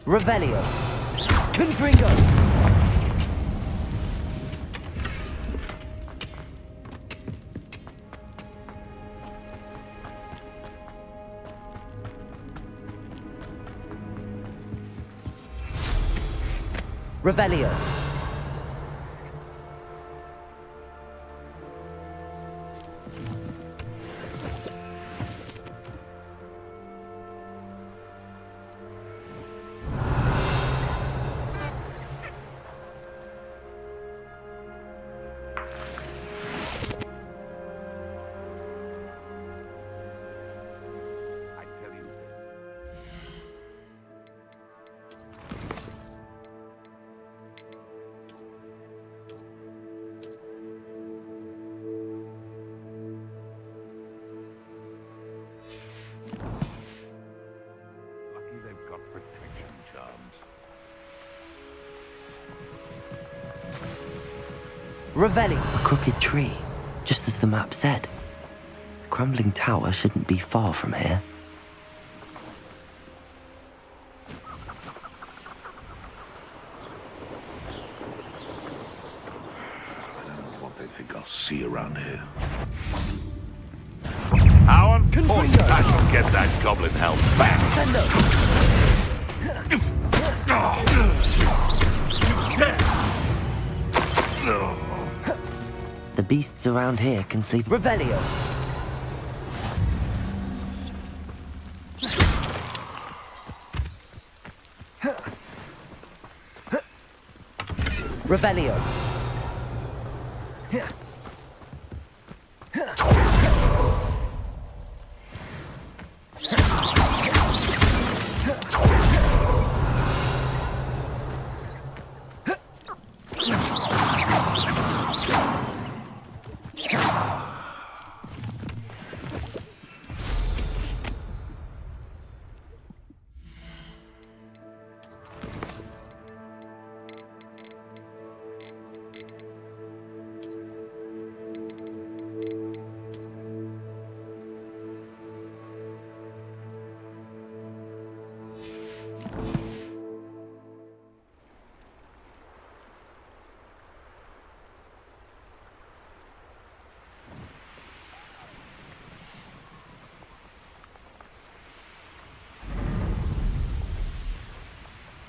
Revelio! Confringo! Revelio! Revelli. A crooked tree, just as the map said. The crumbling tower shouldn't be far from here. What they think I'll see around here. How unfortunate I shall get that goblin help back. The beasts around here can sleep. Revelio. Revelio.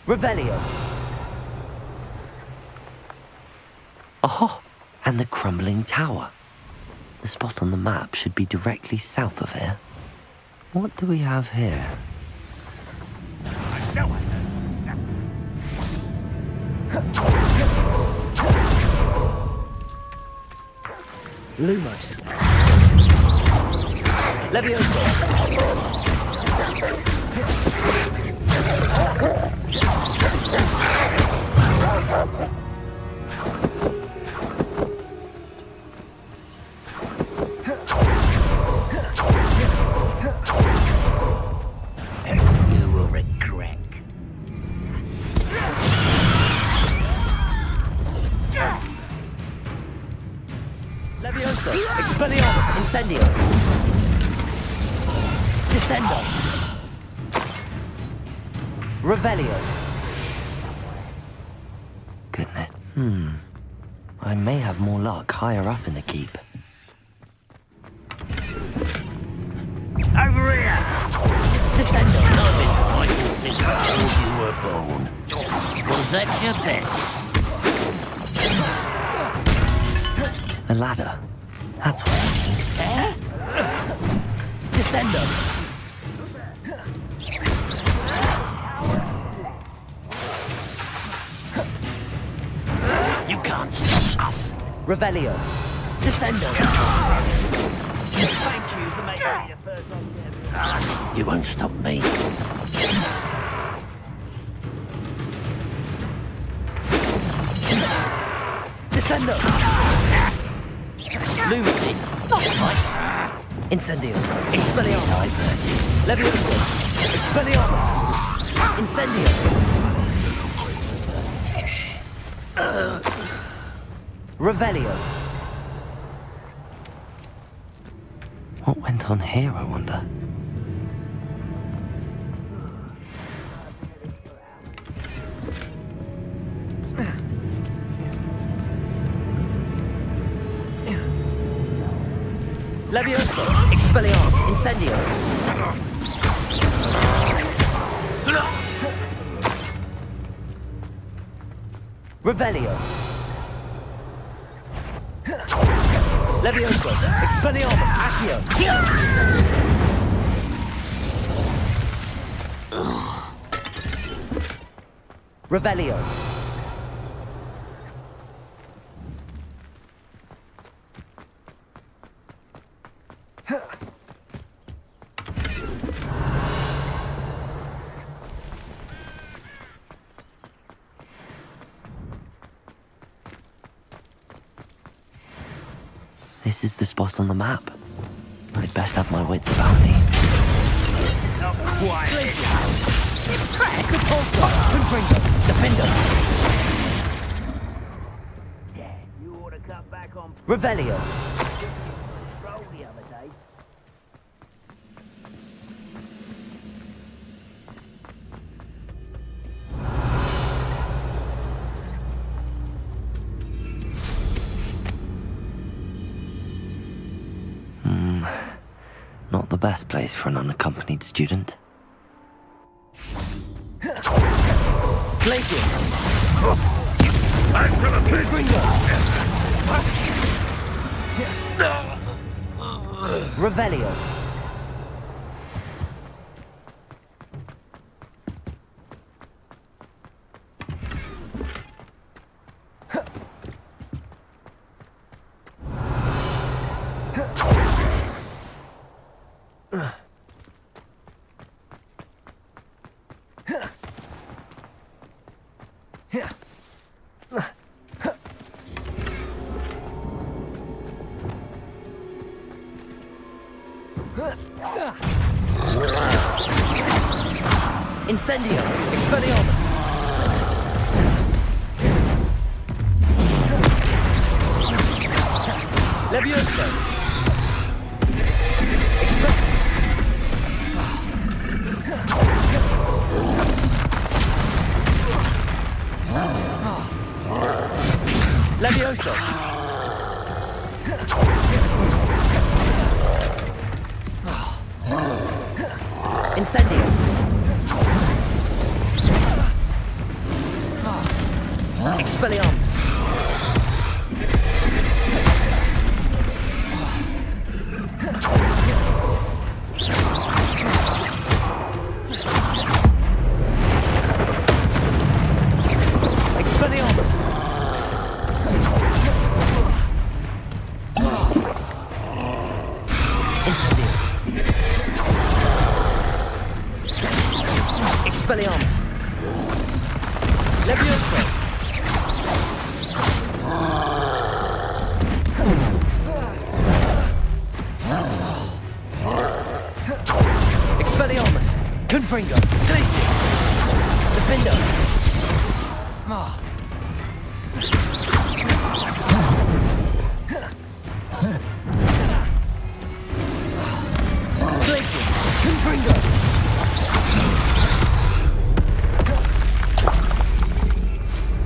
Revelio. Oh, and the crumbling tower. The spot on the map should be directly south of here. What do we have here? Lumos. Levioso. You will regret. Levioso. Expelliarmus. Incendio. Descendo. Revelio. Goodness. I may have more luck higher up in the keep. Over here! Descendo. I've been fighting since before you were born. Was that your best? The ladder. That's what I need. Descendo. You can't stop us. Revelio. Descendo. Thank you for making me the first on You won't stop me. Descendo. Lunacy. Incendio. Expelliarmus. Levioso. Expelliarmus. Incendio. Revelio. What went on here, I wonder? Levioso. Expelliarmus. Incendio. Revelio. Levioso. Expelliarmus. Accio. Revelio. This is the spot on the map. I'd best have my wits about me. Not quite. Press! Confringo! Defendo! Yeah, you ought to come Revelio. Stroll the other day. Not the best place for an unaccompanied student. Glaciers! Revelio. Incendio! Expelliarmus! Levioso! Levioso! Incendio! Expelliarmus! Expelliarmus! Incendio! Expelliarmus! Levioso! Expelliarmus! Confringo! Glacius! Defender! Glacius! Confringo!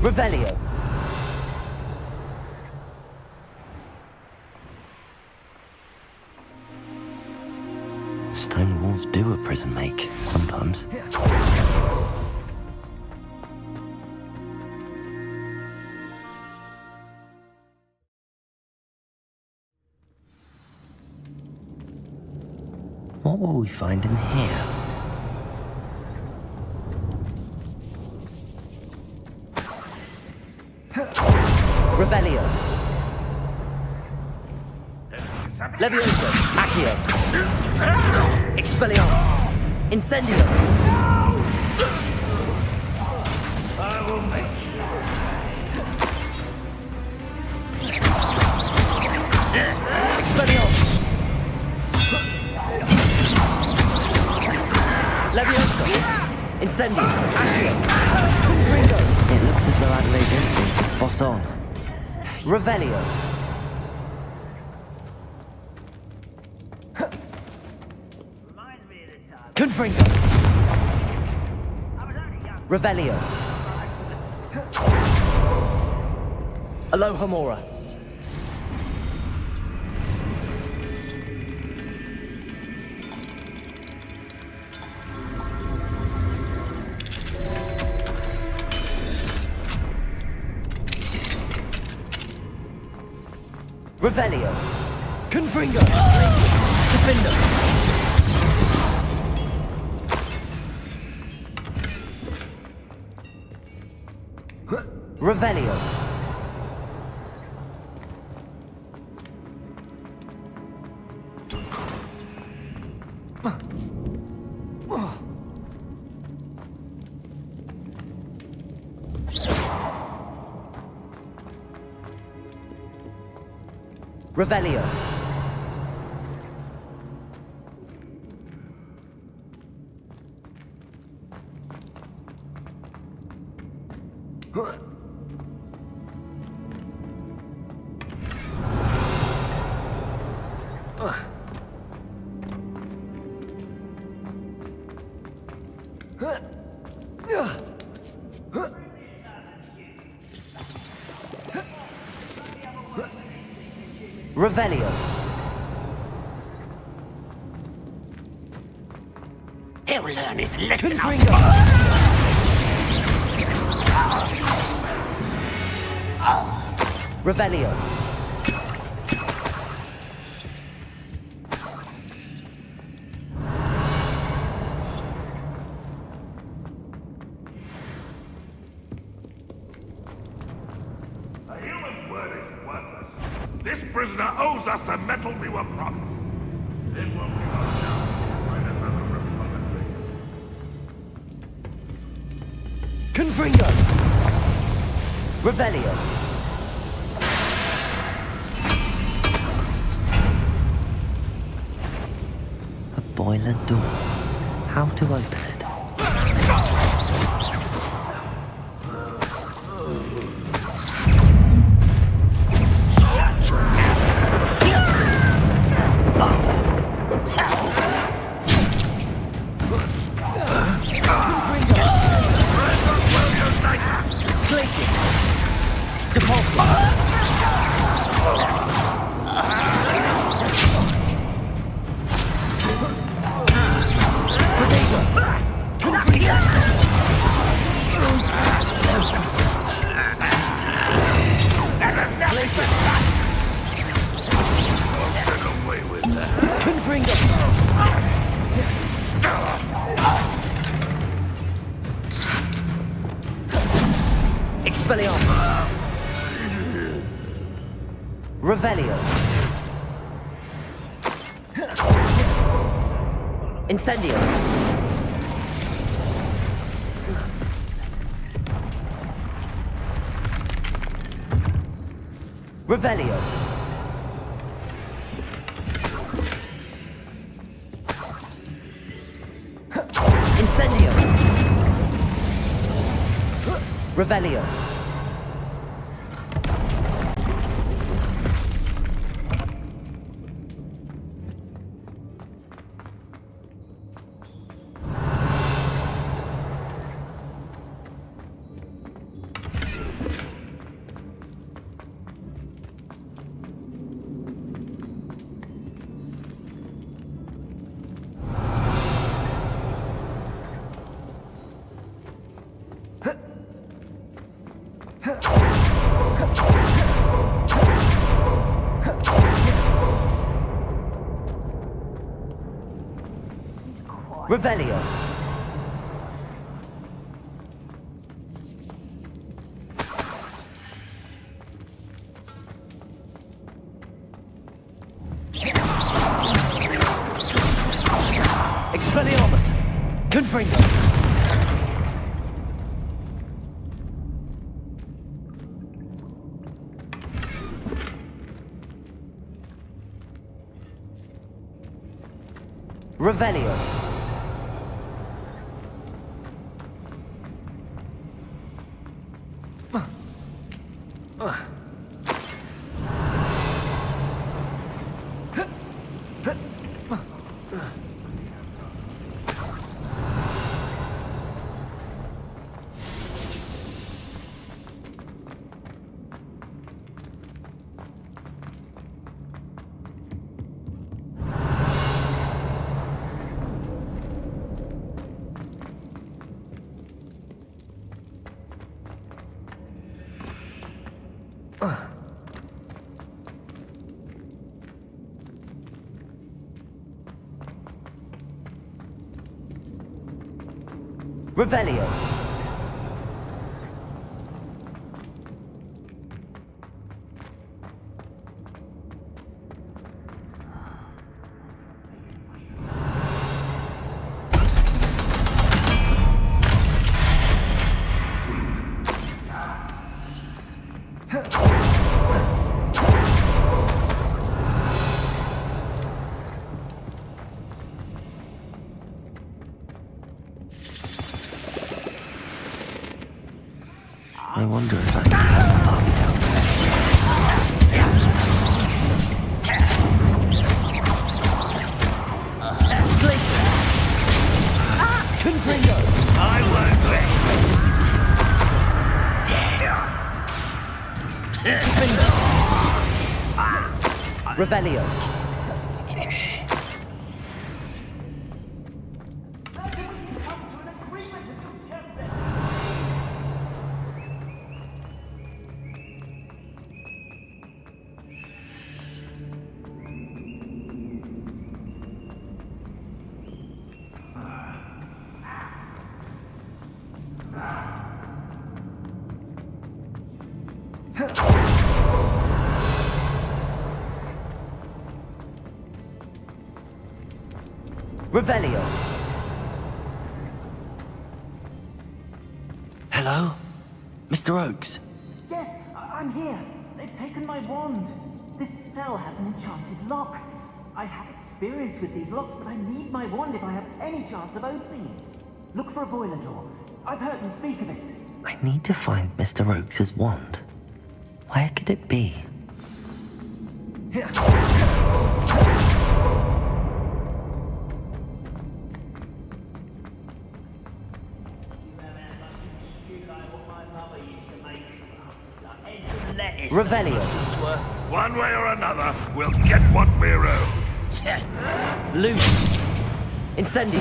Revelio! Stone walls do a prison make, sometimes. What will we find in here? Revelio! Levioso! Accio! Expelliarmus! Incendio! I will make Expelliarmus! Levioso! Incendio! Accio! Confringo! It looks as though Adelaide's instincts are spot on. Revelio! Confringo! Revelio! Alohomora! Revelio! Confringo! Defender! Revelio! Revelio! Revelio. He'll learn his lesson. Revelio. A human's word is worthless. This prisoner owes us the metal we were promised. It won't be long now to find another republic. Confringo. Revelio. A boiler door. How to open it? Place it. Depulso. Expelliarmus. Revelio. Incendio. Revelio. Incendio. Revelio. Revelio. Expelliarmus. Confringo. Revelio. Revelio. I wonder if I can help Bobby down there. Place it. Confringo. I won't let Confringo. Revelio. Revelio. Hello? Mr. Oakes? Yes, I'm here. They've taken my wand. This cell has an enchanted lock. I have experience with these locks, but I need my wand if I have any chance of opening it. Look for a boiler door. I've heard them speak of it. I need to find Mr. Oakes' wand. Where could it be? Revelio. One way or another, we'll get what we're owed. Loose. Incendio.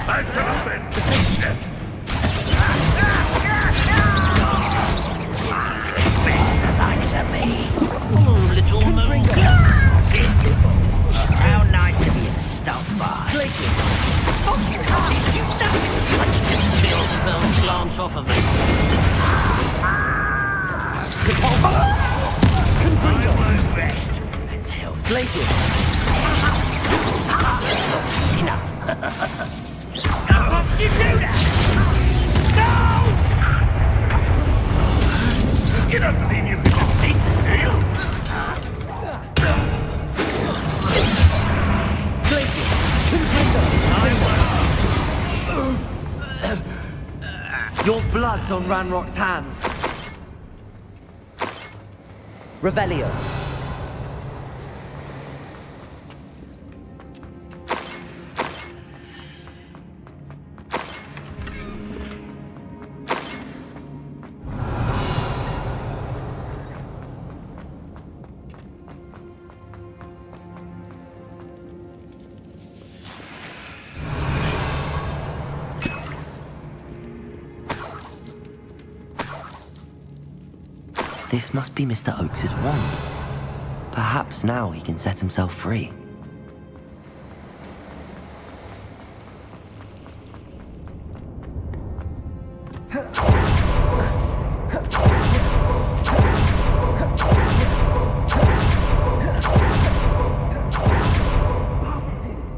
I shall have been. Likes of me. Oh, little moon. Beautiful. How nice of you to stop by. Let's just feel spell slants off of me. I won't rest until Glacier. enough. How did you do that? No! You don't believe you can defeat me, do you? Your blood's on Ranrock's hands. Revelio. This must be Mr. Oakes' wand. Perhaps now he can set himself free.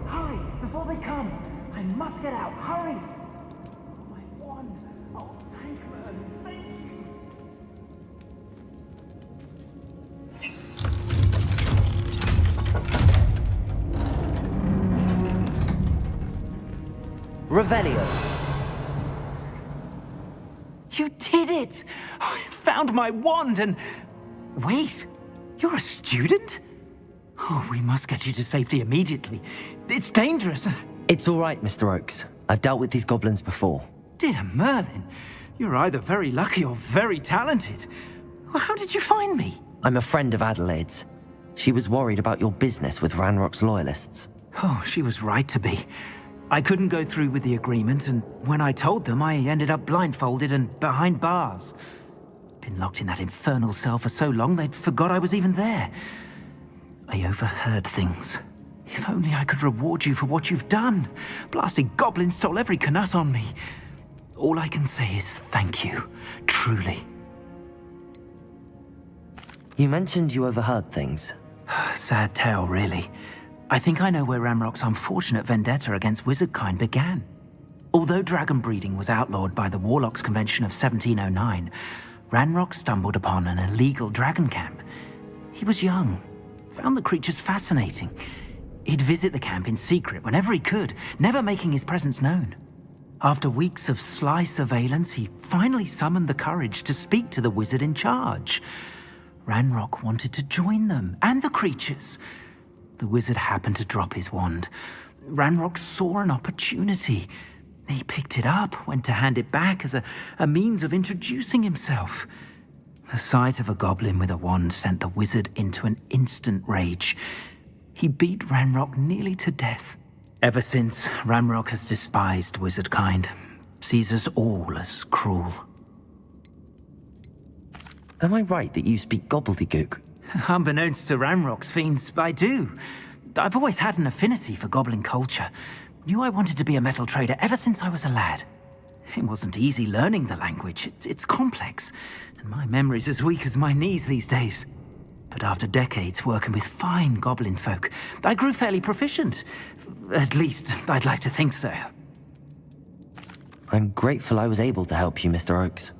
Hurry, before they come. I must get out. Hurry. My wand. Oh, thank Merlin. Thank you. Revelio. You did it! I found my wand and... Wait, you're a student? Oh, we must get you to safety immediately. It's dangerous. It's all right, Mr. Oakes. I've dealt with these goblins before. Dear Merlin, you're either very lucky or very talented. Well, how did you find me? I'm a friend of Adelaide's. She was worried about your business with Ranrock's loyalists. Oh, she was right to be. I couldn't go through with the agreement, and when I told them, I ended up blindfolded and behind bars. Been locked in that infernal cell for so long, they'd forgot I was even there. I overheard things. If only I could reward you for what you've done. Blasted goblins stole every canut on me. All I can say is thank you, truly. You mentioned you overheard things. Sad tale, really. I think I know where Ranrock's unfortunate vendetta against wizardkind began. Although dragon breeding was outlawed by the Warlocks Convention of 1709, Ranrock stumbled upon an illegal dragon camp. He was young, found the creatures fascinating. He'd visit the camp in secret whenever he could, never making his presence known. After weeks of sly surveillance, he finally summoned the courage to speak to the wizard in charge. Ranrock wanted to join them, and the creatures. The wizard happened to drop his wand. Ranrock saw an opportunity. He picked it up, went to hand it back as a means of introducing himself. The sight of a goblin with a wand sent the wizard into an instant rage. He beat Ranrock nearly to death. Ever since, Ranrock has despised wizard kind, sees us all as cruel. Am I right that you speak gobbledygook? Unbeknownst to Ranrock's fiends, I do. I've always had an affinity for goblin culture. Knew I wanted to be a metal trader ever since I was a lad. It wasn't easy learning the language. It's complex, and my memory's as weak as my knees these days. But after decades working with fine goblin folk, I grew fairly proficient. At least, I'd like to think so. I'm grateful I was able to help you, Mr. Oakes.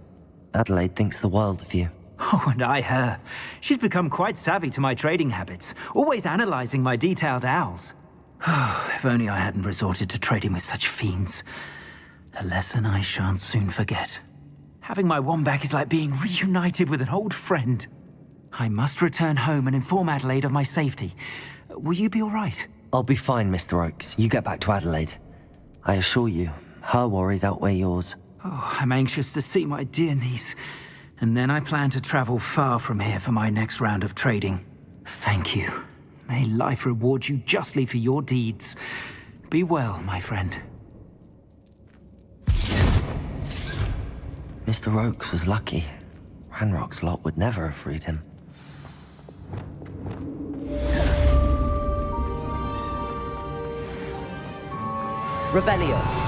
Adelaide thinks the world of you. Oh, and I her. She's become quite savvy to my trading habits, always analyzing my detailed owls. If only I hadn't resorted to trading with such fiends. A lesson I shan't soon forget. Having my wand back is like being reunited with an old friend. I must return home and inform Adelaide of my safety. Will you be all right? I'll be fine, Mr. Oakes. You get back to Adelaide. I assure you, her worries outweigh yours. Oh, I'm anxious to see my dear niece. And then I plan to travel far from here for my next round of trading. Thank you. May life reward you justly for your deeds. Be well, my friend. Mr. Oakes was lucky. Ranrock's lot would never have freed him. Revelio.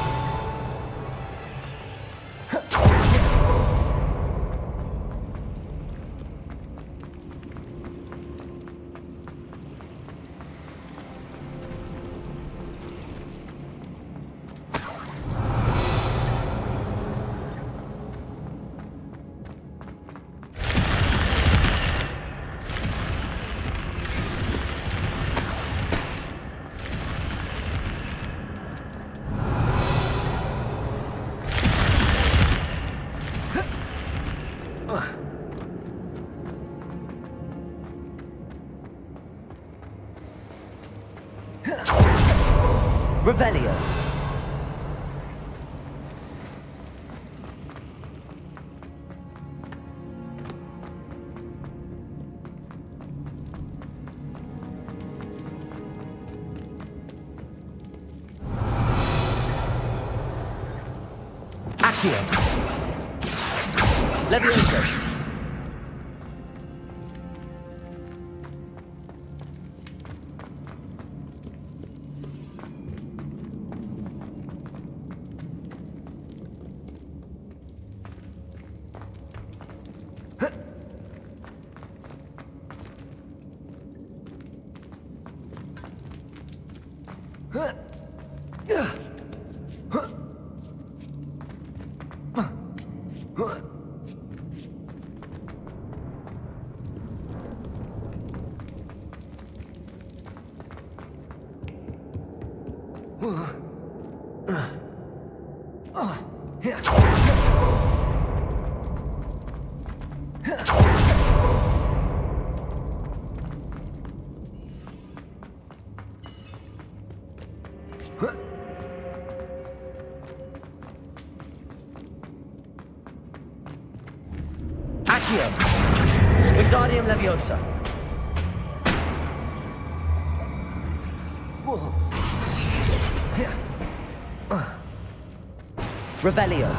Revelio. Accio. Levioso. Accio. Wingardium Leviosa. Revelio.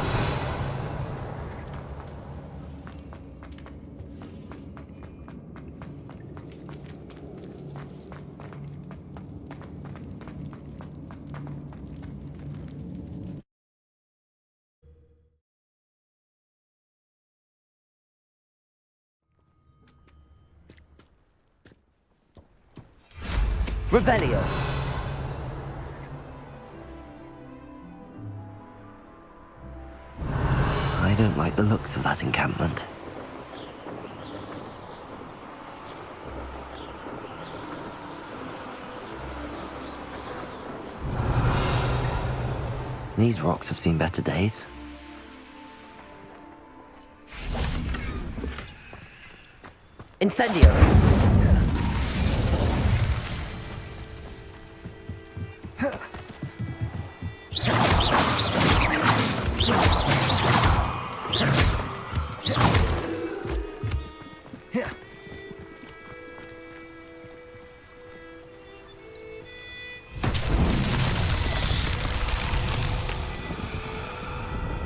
Revelio. I don't like the looks of that encampment. These rocks have seen better days. Incendio.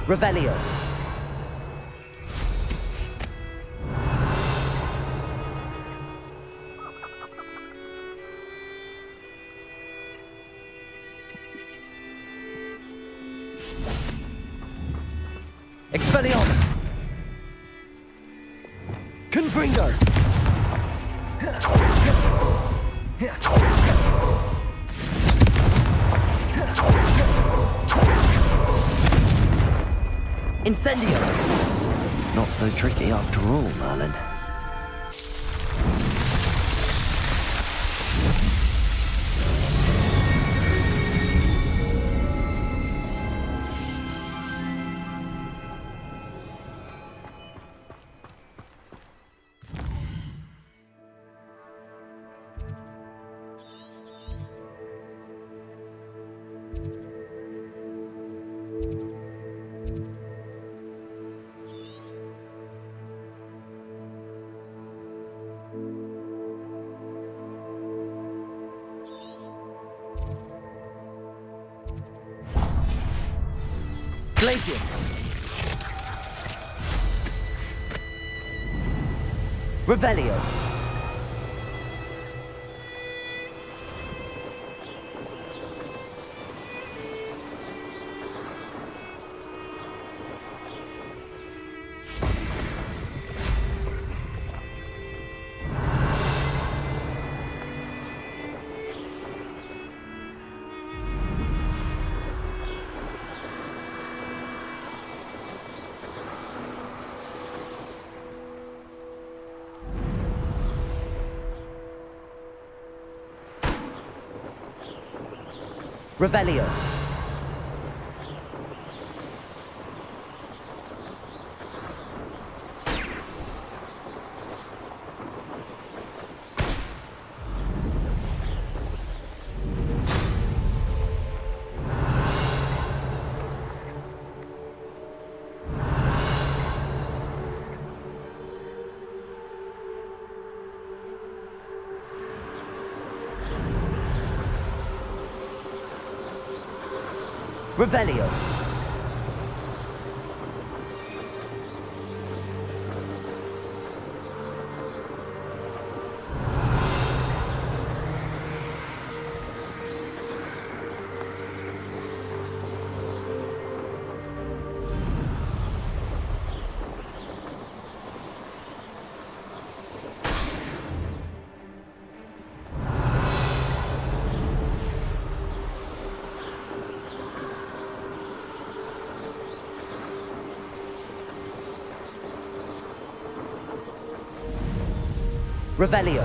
Revelio. Expelliarmus! Confringo! Incendio! Not so tricky after all, Merlin. Glacius! Revelio! Revelio. Revelio. Revelio.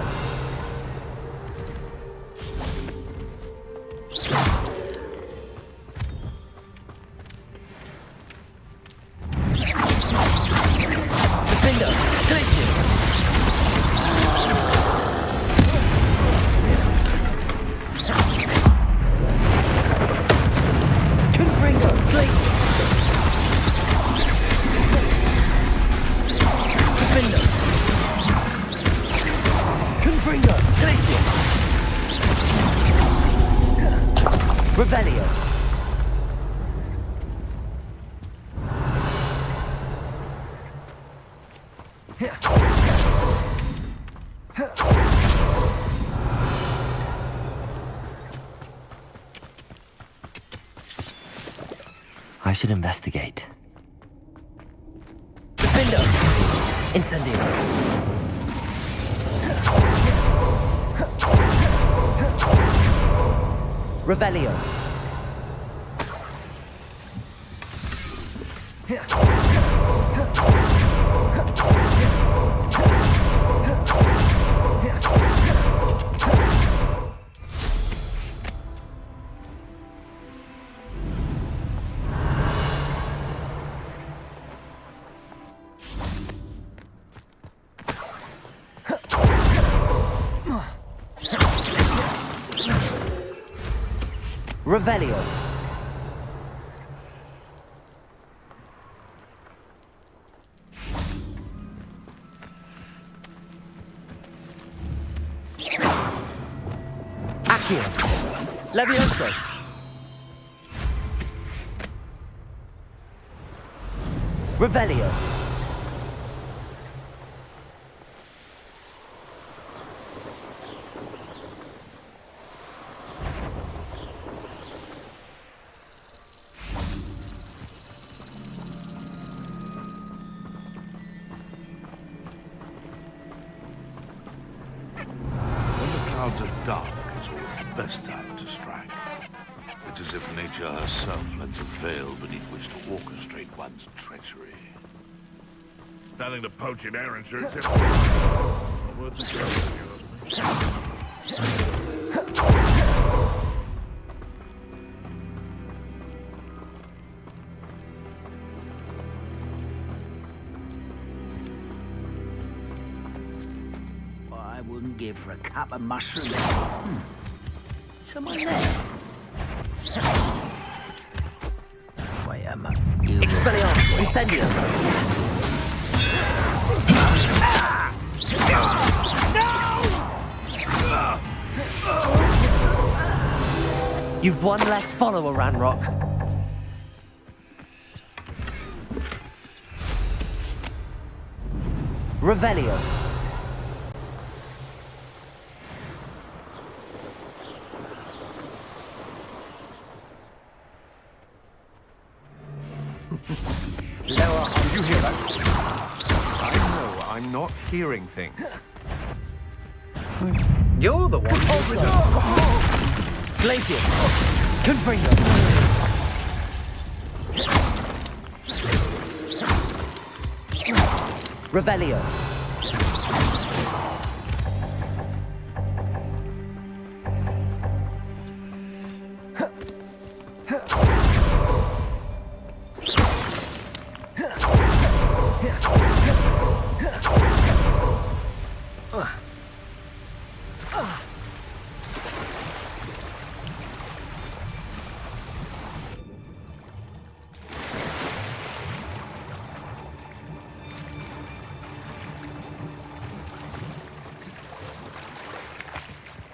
Defender. Glacius. Confringo. Glacius. Defender. Confringo. Glacius. Revelio. I should investigate. Defender! Incendio! Revelio! Revelio. Accio. Levioso. Revelio. When the clouds are dark, it's always the best time to strike. It's as if nature herself lends a veil beneath which to orchestrate one's treachery. Nothing to poach in Errinshire except not worth the trouble, if you ask me. I wouldn't give for a cup of mushrooms. Someone there? Wait a moment. Expelliarmus, Incendio. You've one less follower, Ranrock. Revelio. Lower. Did you hear that? I know I'm not hearing things. You're the one who... Glacius. Confringo. Revelio.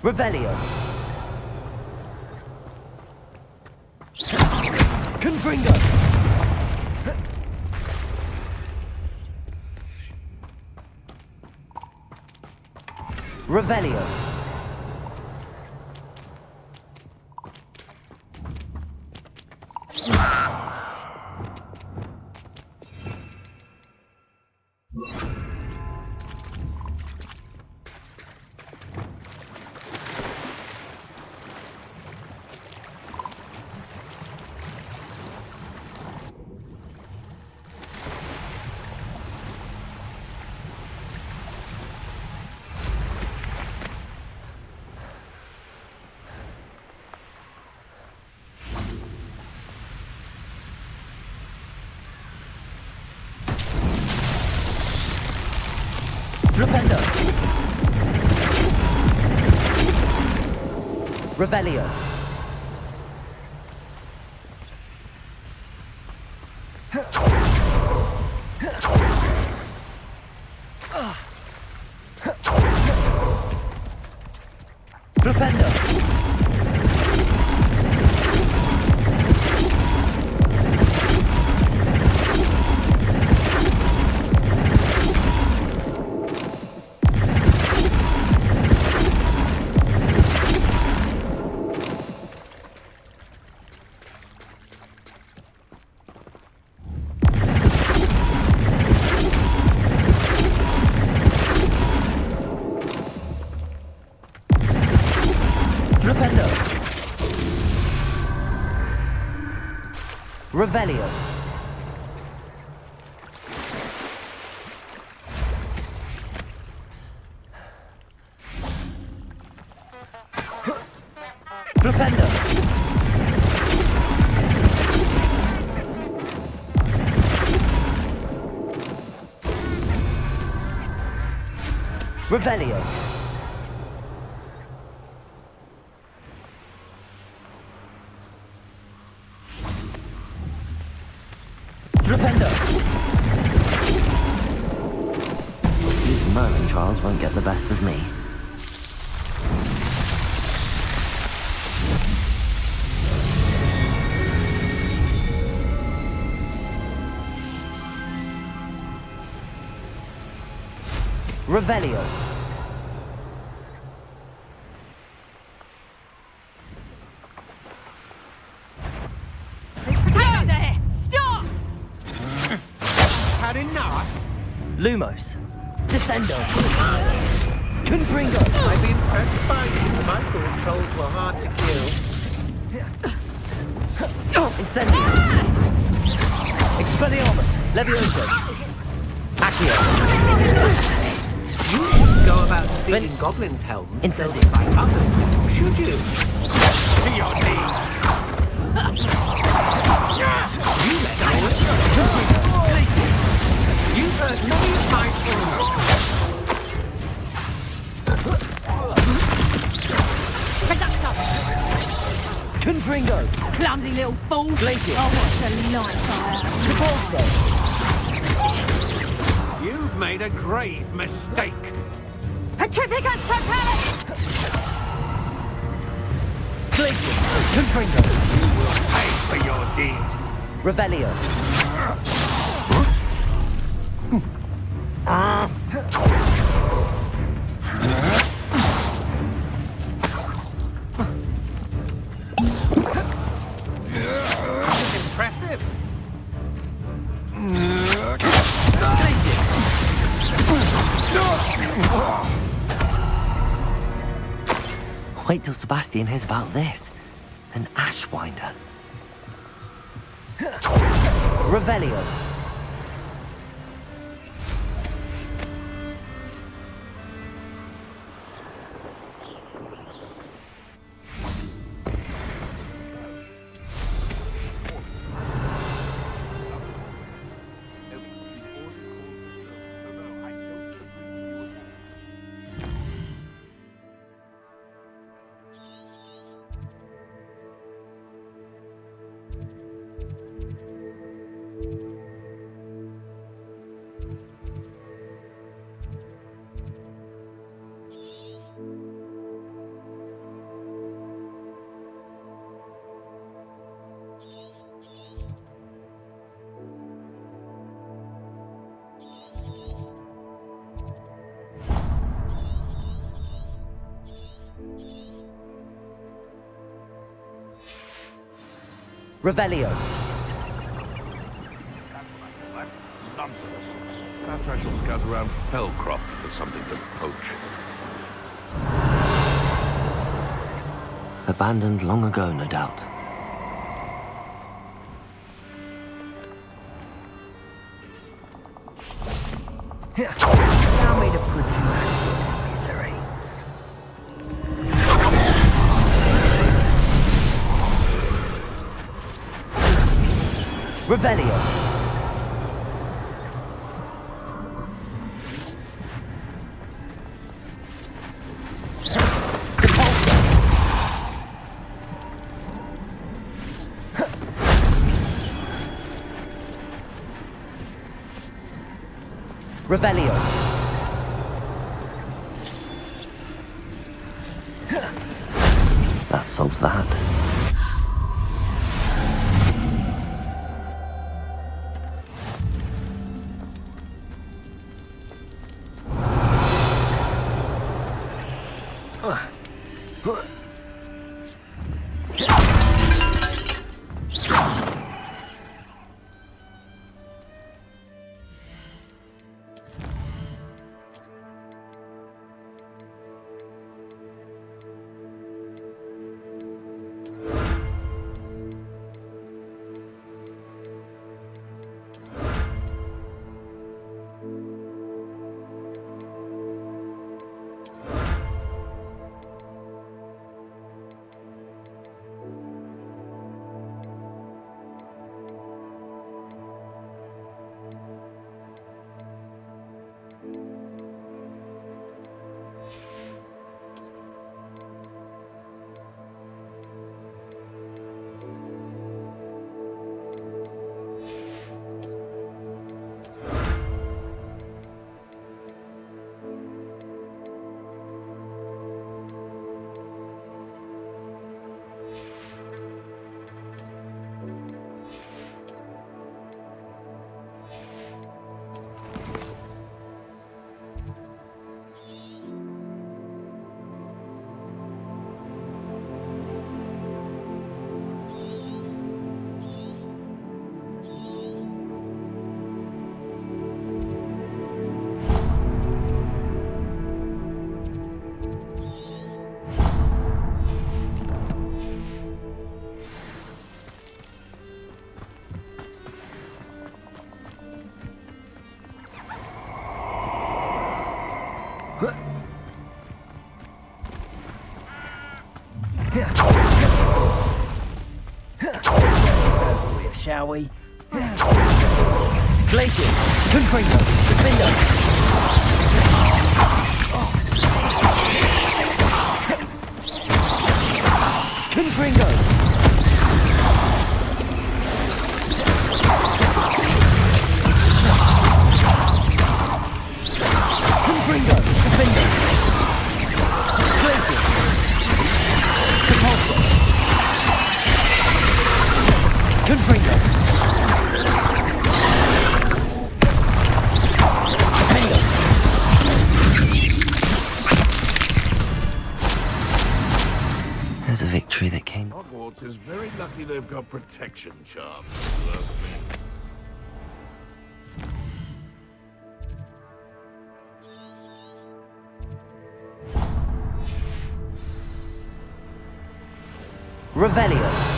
Revelio. Confringo. Revelio. Flipendo. Revelio. Flipendo. Flipendo. Revelio. Flipendo. Revelio. Flipendo. These Merlin trials won't get the best of me. Revelio. Stay there! Stop! Had enough? Lumos. Descendo. Confringo. I'd be impressed by you. I thought trolls were hard to kill. Incendio. Expelliarmus. Levioso. Accio. You shouldn't go about stealing goblins' helms stolen by others, should you? To your knees! You let me Glacius. You hurt none of my food. Confringo. Clumsy little fool. Glacius. I'll watch the light fire. Repulso. You've made a grave mistake. Petrificus totalis! Glacius. Confringo. Pay for your deed. Revelio. Impressive. Glacius. Wait till Sebastian hears about this. An Ashwinder. Revelio. Revelio. Nonsense. Perhaps I shall scout around Fellcroft for something to poach. Abandoned long ago, no doubt. Allow me to put you out of your misery. Revelio. Revelio. That solves that. Glaciers! Confringo! Defender! Confringo! Confringo! Defender! Glaciers! Catapult! Confringo! There's a victory that came. Hogwarts is very lucky they've got protection charms. Revelio.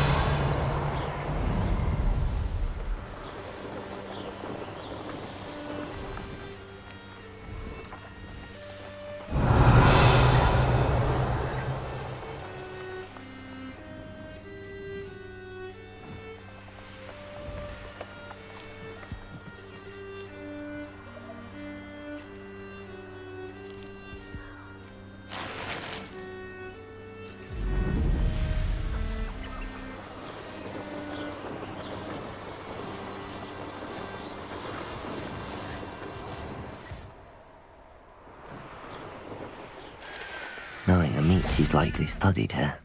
Knowing a meat, he's likely studied here.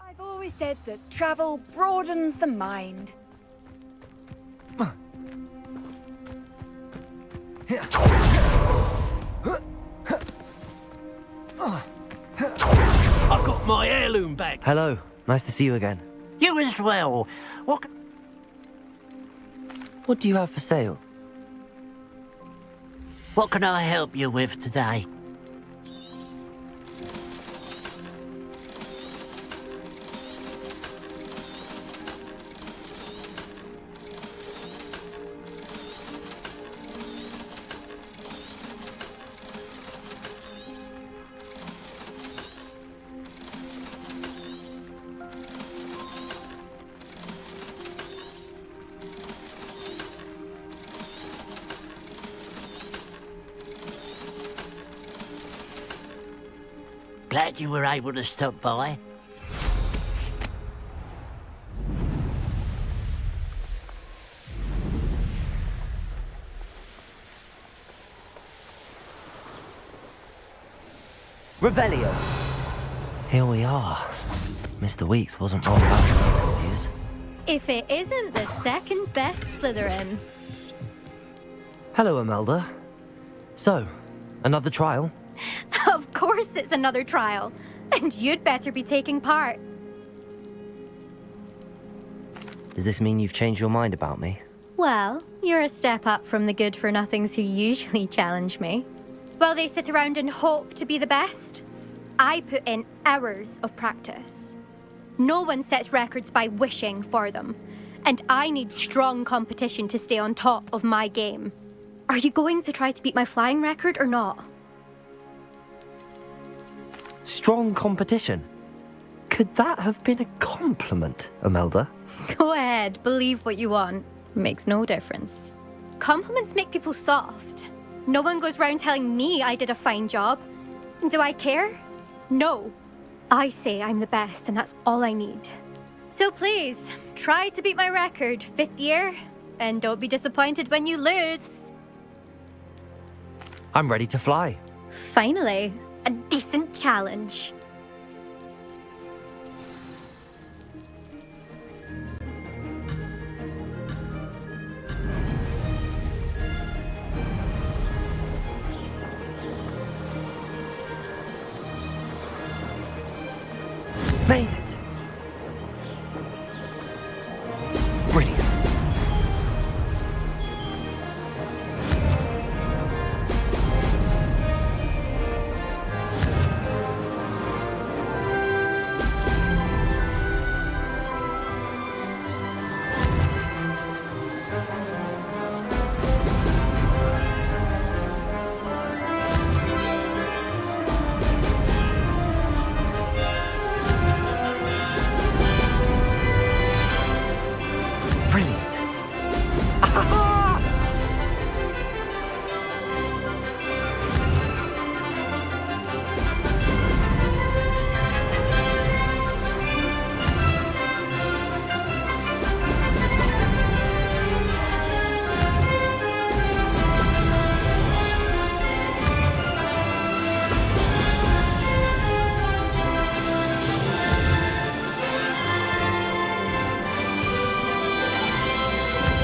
I've always said that travel broadens the mind. I got my heirloom back. Hello, nice to see you again. You as well. What do you have for sale? What can I help you with today? Glad you were able to stop by. Revelio. Here we are. Mr. Weeks wasn't wrong about the mountain views. If it isn't the second best Slytherin. Hello, Imelda. So, another trial? Of course it's another trial. And you'd better be taking part. Does this mean you've changed your mind about me? Well, you're a step up from the good-for-nothings who usually challenge me. While they sit around and hope to be the best, I put in hours of practice. No one sets records by wishing for them. And I need strong competition to stay on top of my game. Are you going to try to beat my flying record or not? Strong competition? Could that have been a compliment, Imelda? Go ahead, believe what you want. Makes no difference. Compliments make people soft. No one goes round telling me I did a fine job. Do I care? No. I say I'm the best and that's all I need. So please, try to beat my record, 5th year, and don't be disappointed when you lose. I'm ready to fly. Finally, a decent challenge. Made it. Brilliant.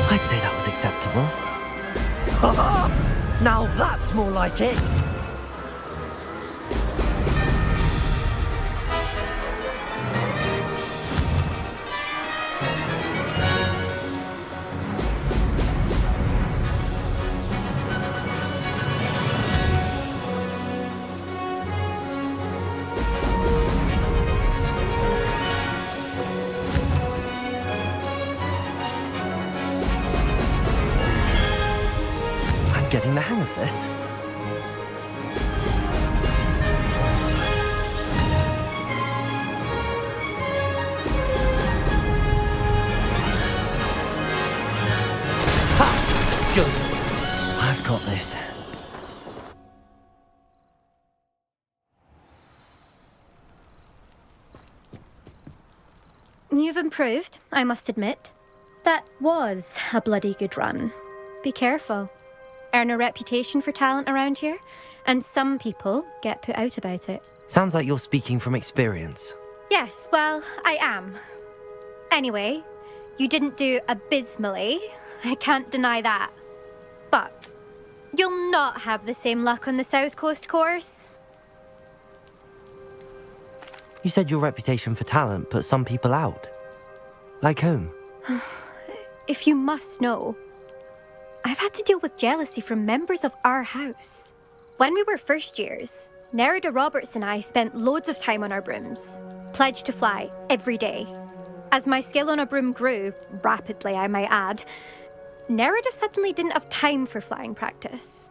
I'd say that was acceptable. Now that's more like it! Getting the hang of this. Ha! Good. I've got this. You've improved, I must admit. That was a bloody good run. Be careful. Earn a reputation for talent around here, and some people get put out about it. Sounds like you're speaking from experience. Yes, well, I am. Anyway, you didn't do abysmally. I can't deny that. But you'll not have the same luck on the South Coast course. You said your reputation for talent put some people out. Like whom? If you must know, I've had to deal with jealousy from members of our house. When we were first years, Nerida Roberts and I spent loads of time on our brooms, pledged to fly every day. As my skill on a broom grew, rapidly I might add, Nerida suddenly didn't have time for flying practice.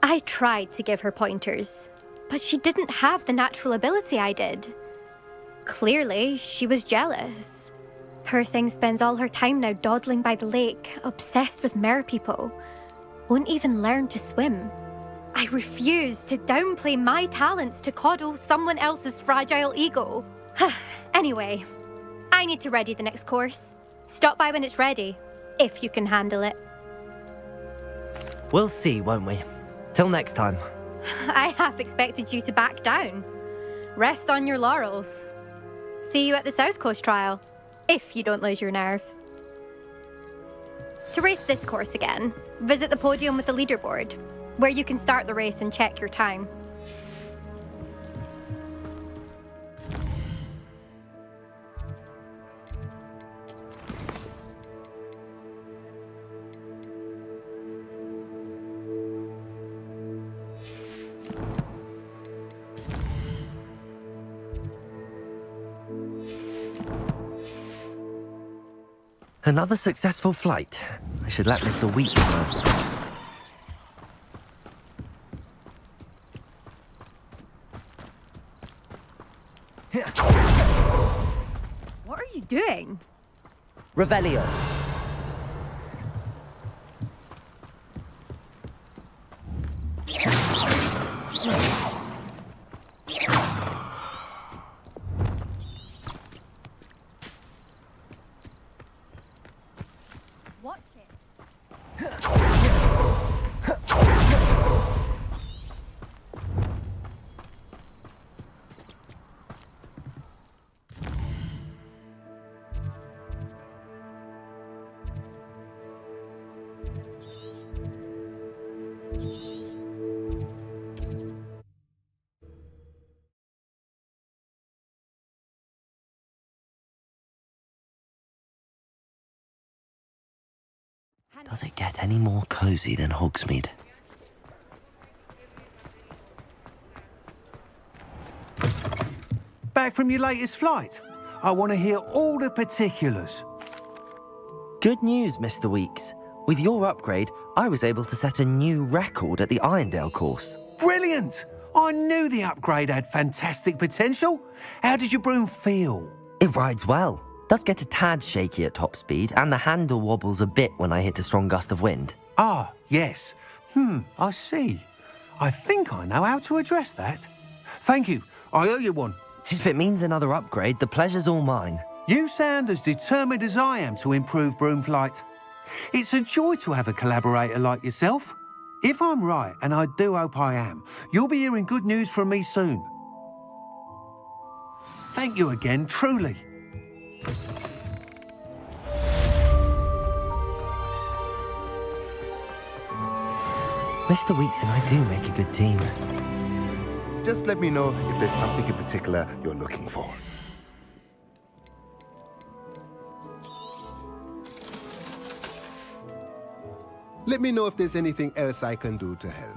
I tried to give her pointers, but she didn't have the natural ability I did. Clearly, she was jealous. Poor thing spends all her time now dawdling by the lake, obsessed with merpeople. Won't even learn to swim. I refuse to downplay my talents to coddle someone else's fragile ego. Anyway, I need to ready the next course. Stop by when it's ready, if you can handle it. We'll see, won't we? Till next time. I half expected you to back down. Rest on your laurels. See you at the South Coast trial. If you don't lose your nerve. To race this course again, visit the podium with the leaderboard, where you can start the race and check your time. Another successful flight. I should let Mr. Weeks know. What are you doing? Revelio. Watch it. Does it get any more cozy than Hogsmeade? Back from your latest flight? I want to hear all the particulars. Good news, Mr. Weeks. With your upgrade, I was able to set a new record at the Irondale course. Brilliant! I knew the upgrade had fantastic potential. How did your broom feel? It rides well. Does get a tad shaky at top speed, and the handle wobbles a bit when I hit a strong gust of wind. Ah, yes. I see. I think I know how to address that. Thank you. I owe you one. If it means another upgrade, the pleasure's all mine. You sound as determined as I am to improve broom flight. It's a joy to have a collaborator like yourself. If I'm right, and I do hope I am, you'll be hearing good news from me soon. Thank you again, truly. Mr. Weeks and I do make a good team. Just let me know if there's something in particular you're looking for. Let me know if there's anything else I can do to help.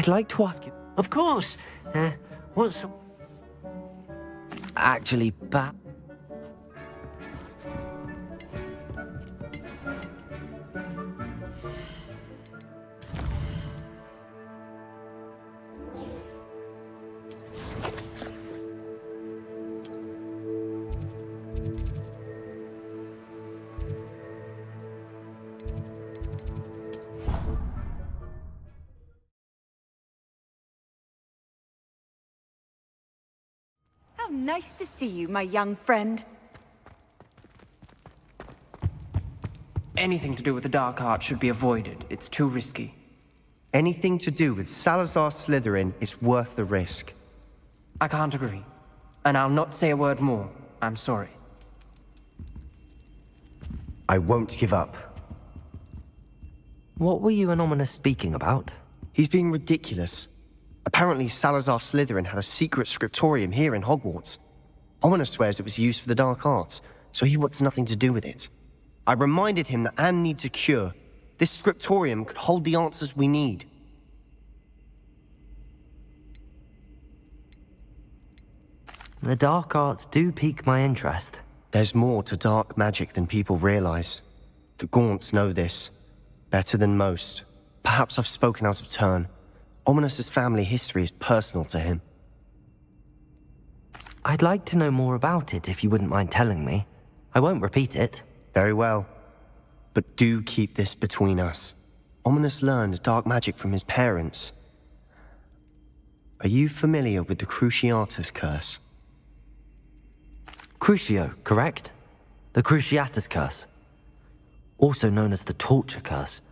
I'd like to ask you... Of course. What's... Actually, How nice to see you, my young friend. Anything to do with the dark art should be avoided. It's too risky. Anything to do with Salazar Slytherin is worth the risk. I can't agree. And I'll not say a word more. I'm sorry. I won't give up. what were you and Ominous speaking about? He's being ridiculous. Apparently Salazar Slytherin had a secret scriptorium here in Hogwarts. Ominous swears it was used for the dark arts, so he wants nothing to do with it. I reminded him that Anne needs a cure. This scriptorium could hold the answers we need. The dark arts do pique my interest. There's more to dark magic than people realize. The Gaunts know this. Better than most. Perhaps I've spoken out of turn. Ominous's family history is personal to him. I'd like to know more about it if you wouldn't mind telling me. I won't repeat it. Very well. But do keep this between us. Ominous learned dark magic from his parents. Are you familiar with the Cruciatus Curse? Crucio, correct? The Cruciatus Curse, also known as the Torture Curse,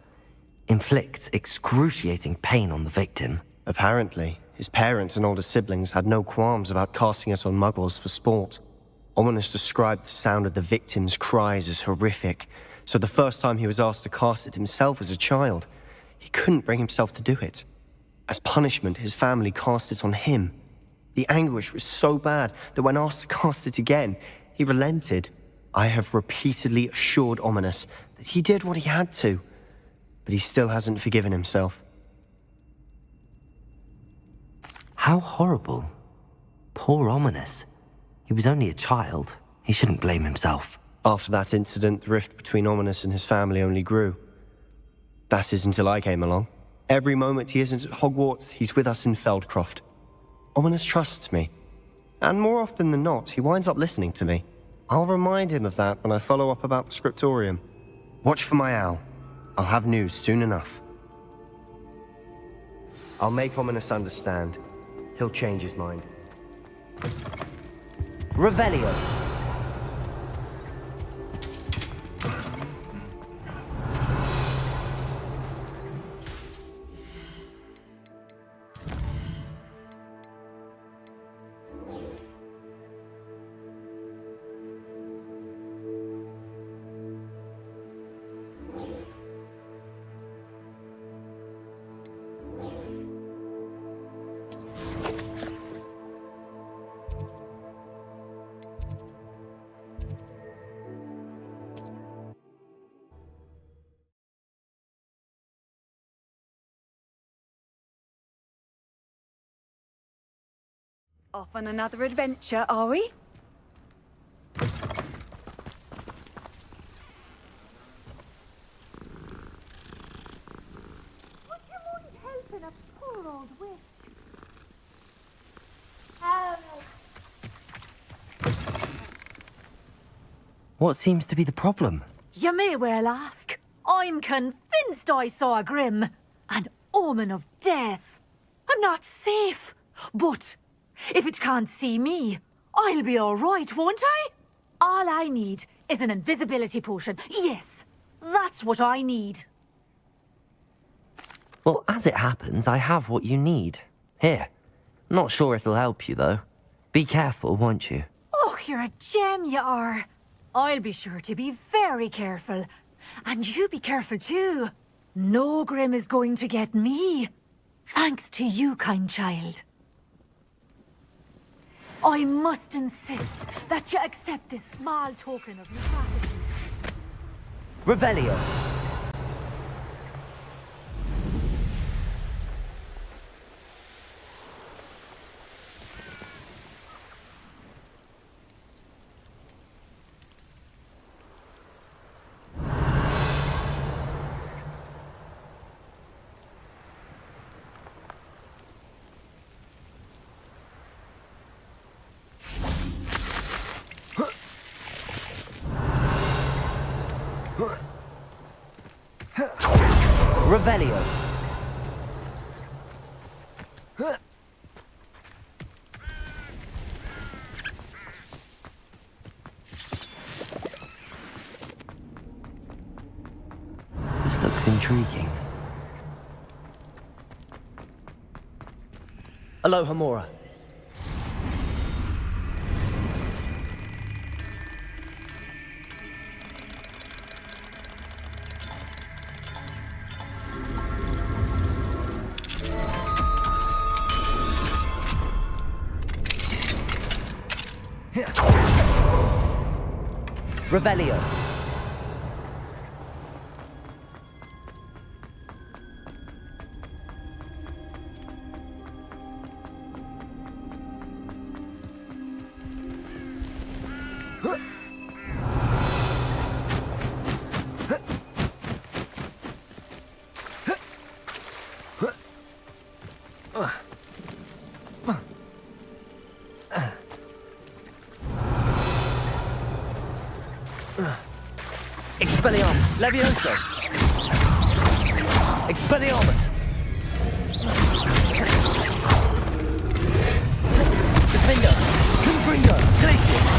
inflicts excruciating pain on the victim. Apparently, his parents and older siblings had no qualms about casting it on muggles for sport. Ominous described the sound of the victim's cries as horrific, so the first time he was asked to cast it himself as a child, he couldn't bring himself to do it. As punishment, his family cast it on him. The anguish was so bad that when asked to cast it again, he relented. I have repeatedly assured Ominous that he did what he had to, but he still hasn't forgiven himself. How horrible. Poor Ominous. He was only a child. He shouldn't blame himself. After that incident, the rift between Ominous and his family only grew. That is until I came along. Every moment he isn't at Hogwarts, he's with us in Feldcroft. Ominous trusts me. And more often than not, he winds up listening to me. I'll remind him of that when I follow up about the scriptorium. Watch for my owl. I'll have news soon enough. I'll make Ominous understand. He'll change his mind. Revelio. Off on another adventure, are we? What seems to be the problem? You may well ask. I'm convinced I saw a Grim, an omen of death. I'm not safe, but if it can't see me, I'll be all right, won't I? All I need is an invisibility potion. Yes, that's what I need. Well, as it happens, I have what you need. Here. Not sure it'll help you, though. Be careful, won't you? Oh, you're a gem, you are. I'll be sure to be very careful. And you be careful, too. No Grim is going to get me. Thanks to you, kind child. I must insist that you accept this small token of your gratitude. Revelio. Revelio. This looks intriguing. Alohomora. Revelio. Expelliarmus, Levioso! Expelliarmus! Defender, Confringo, Glacius!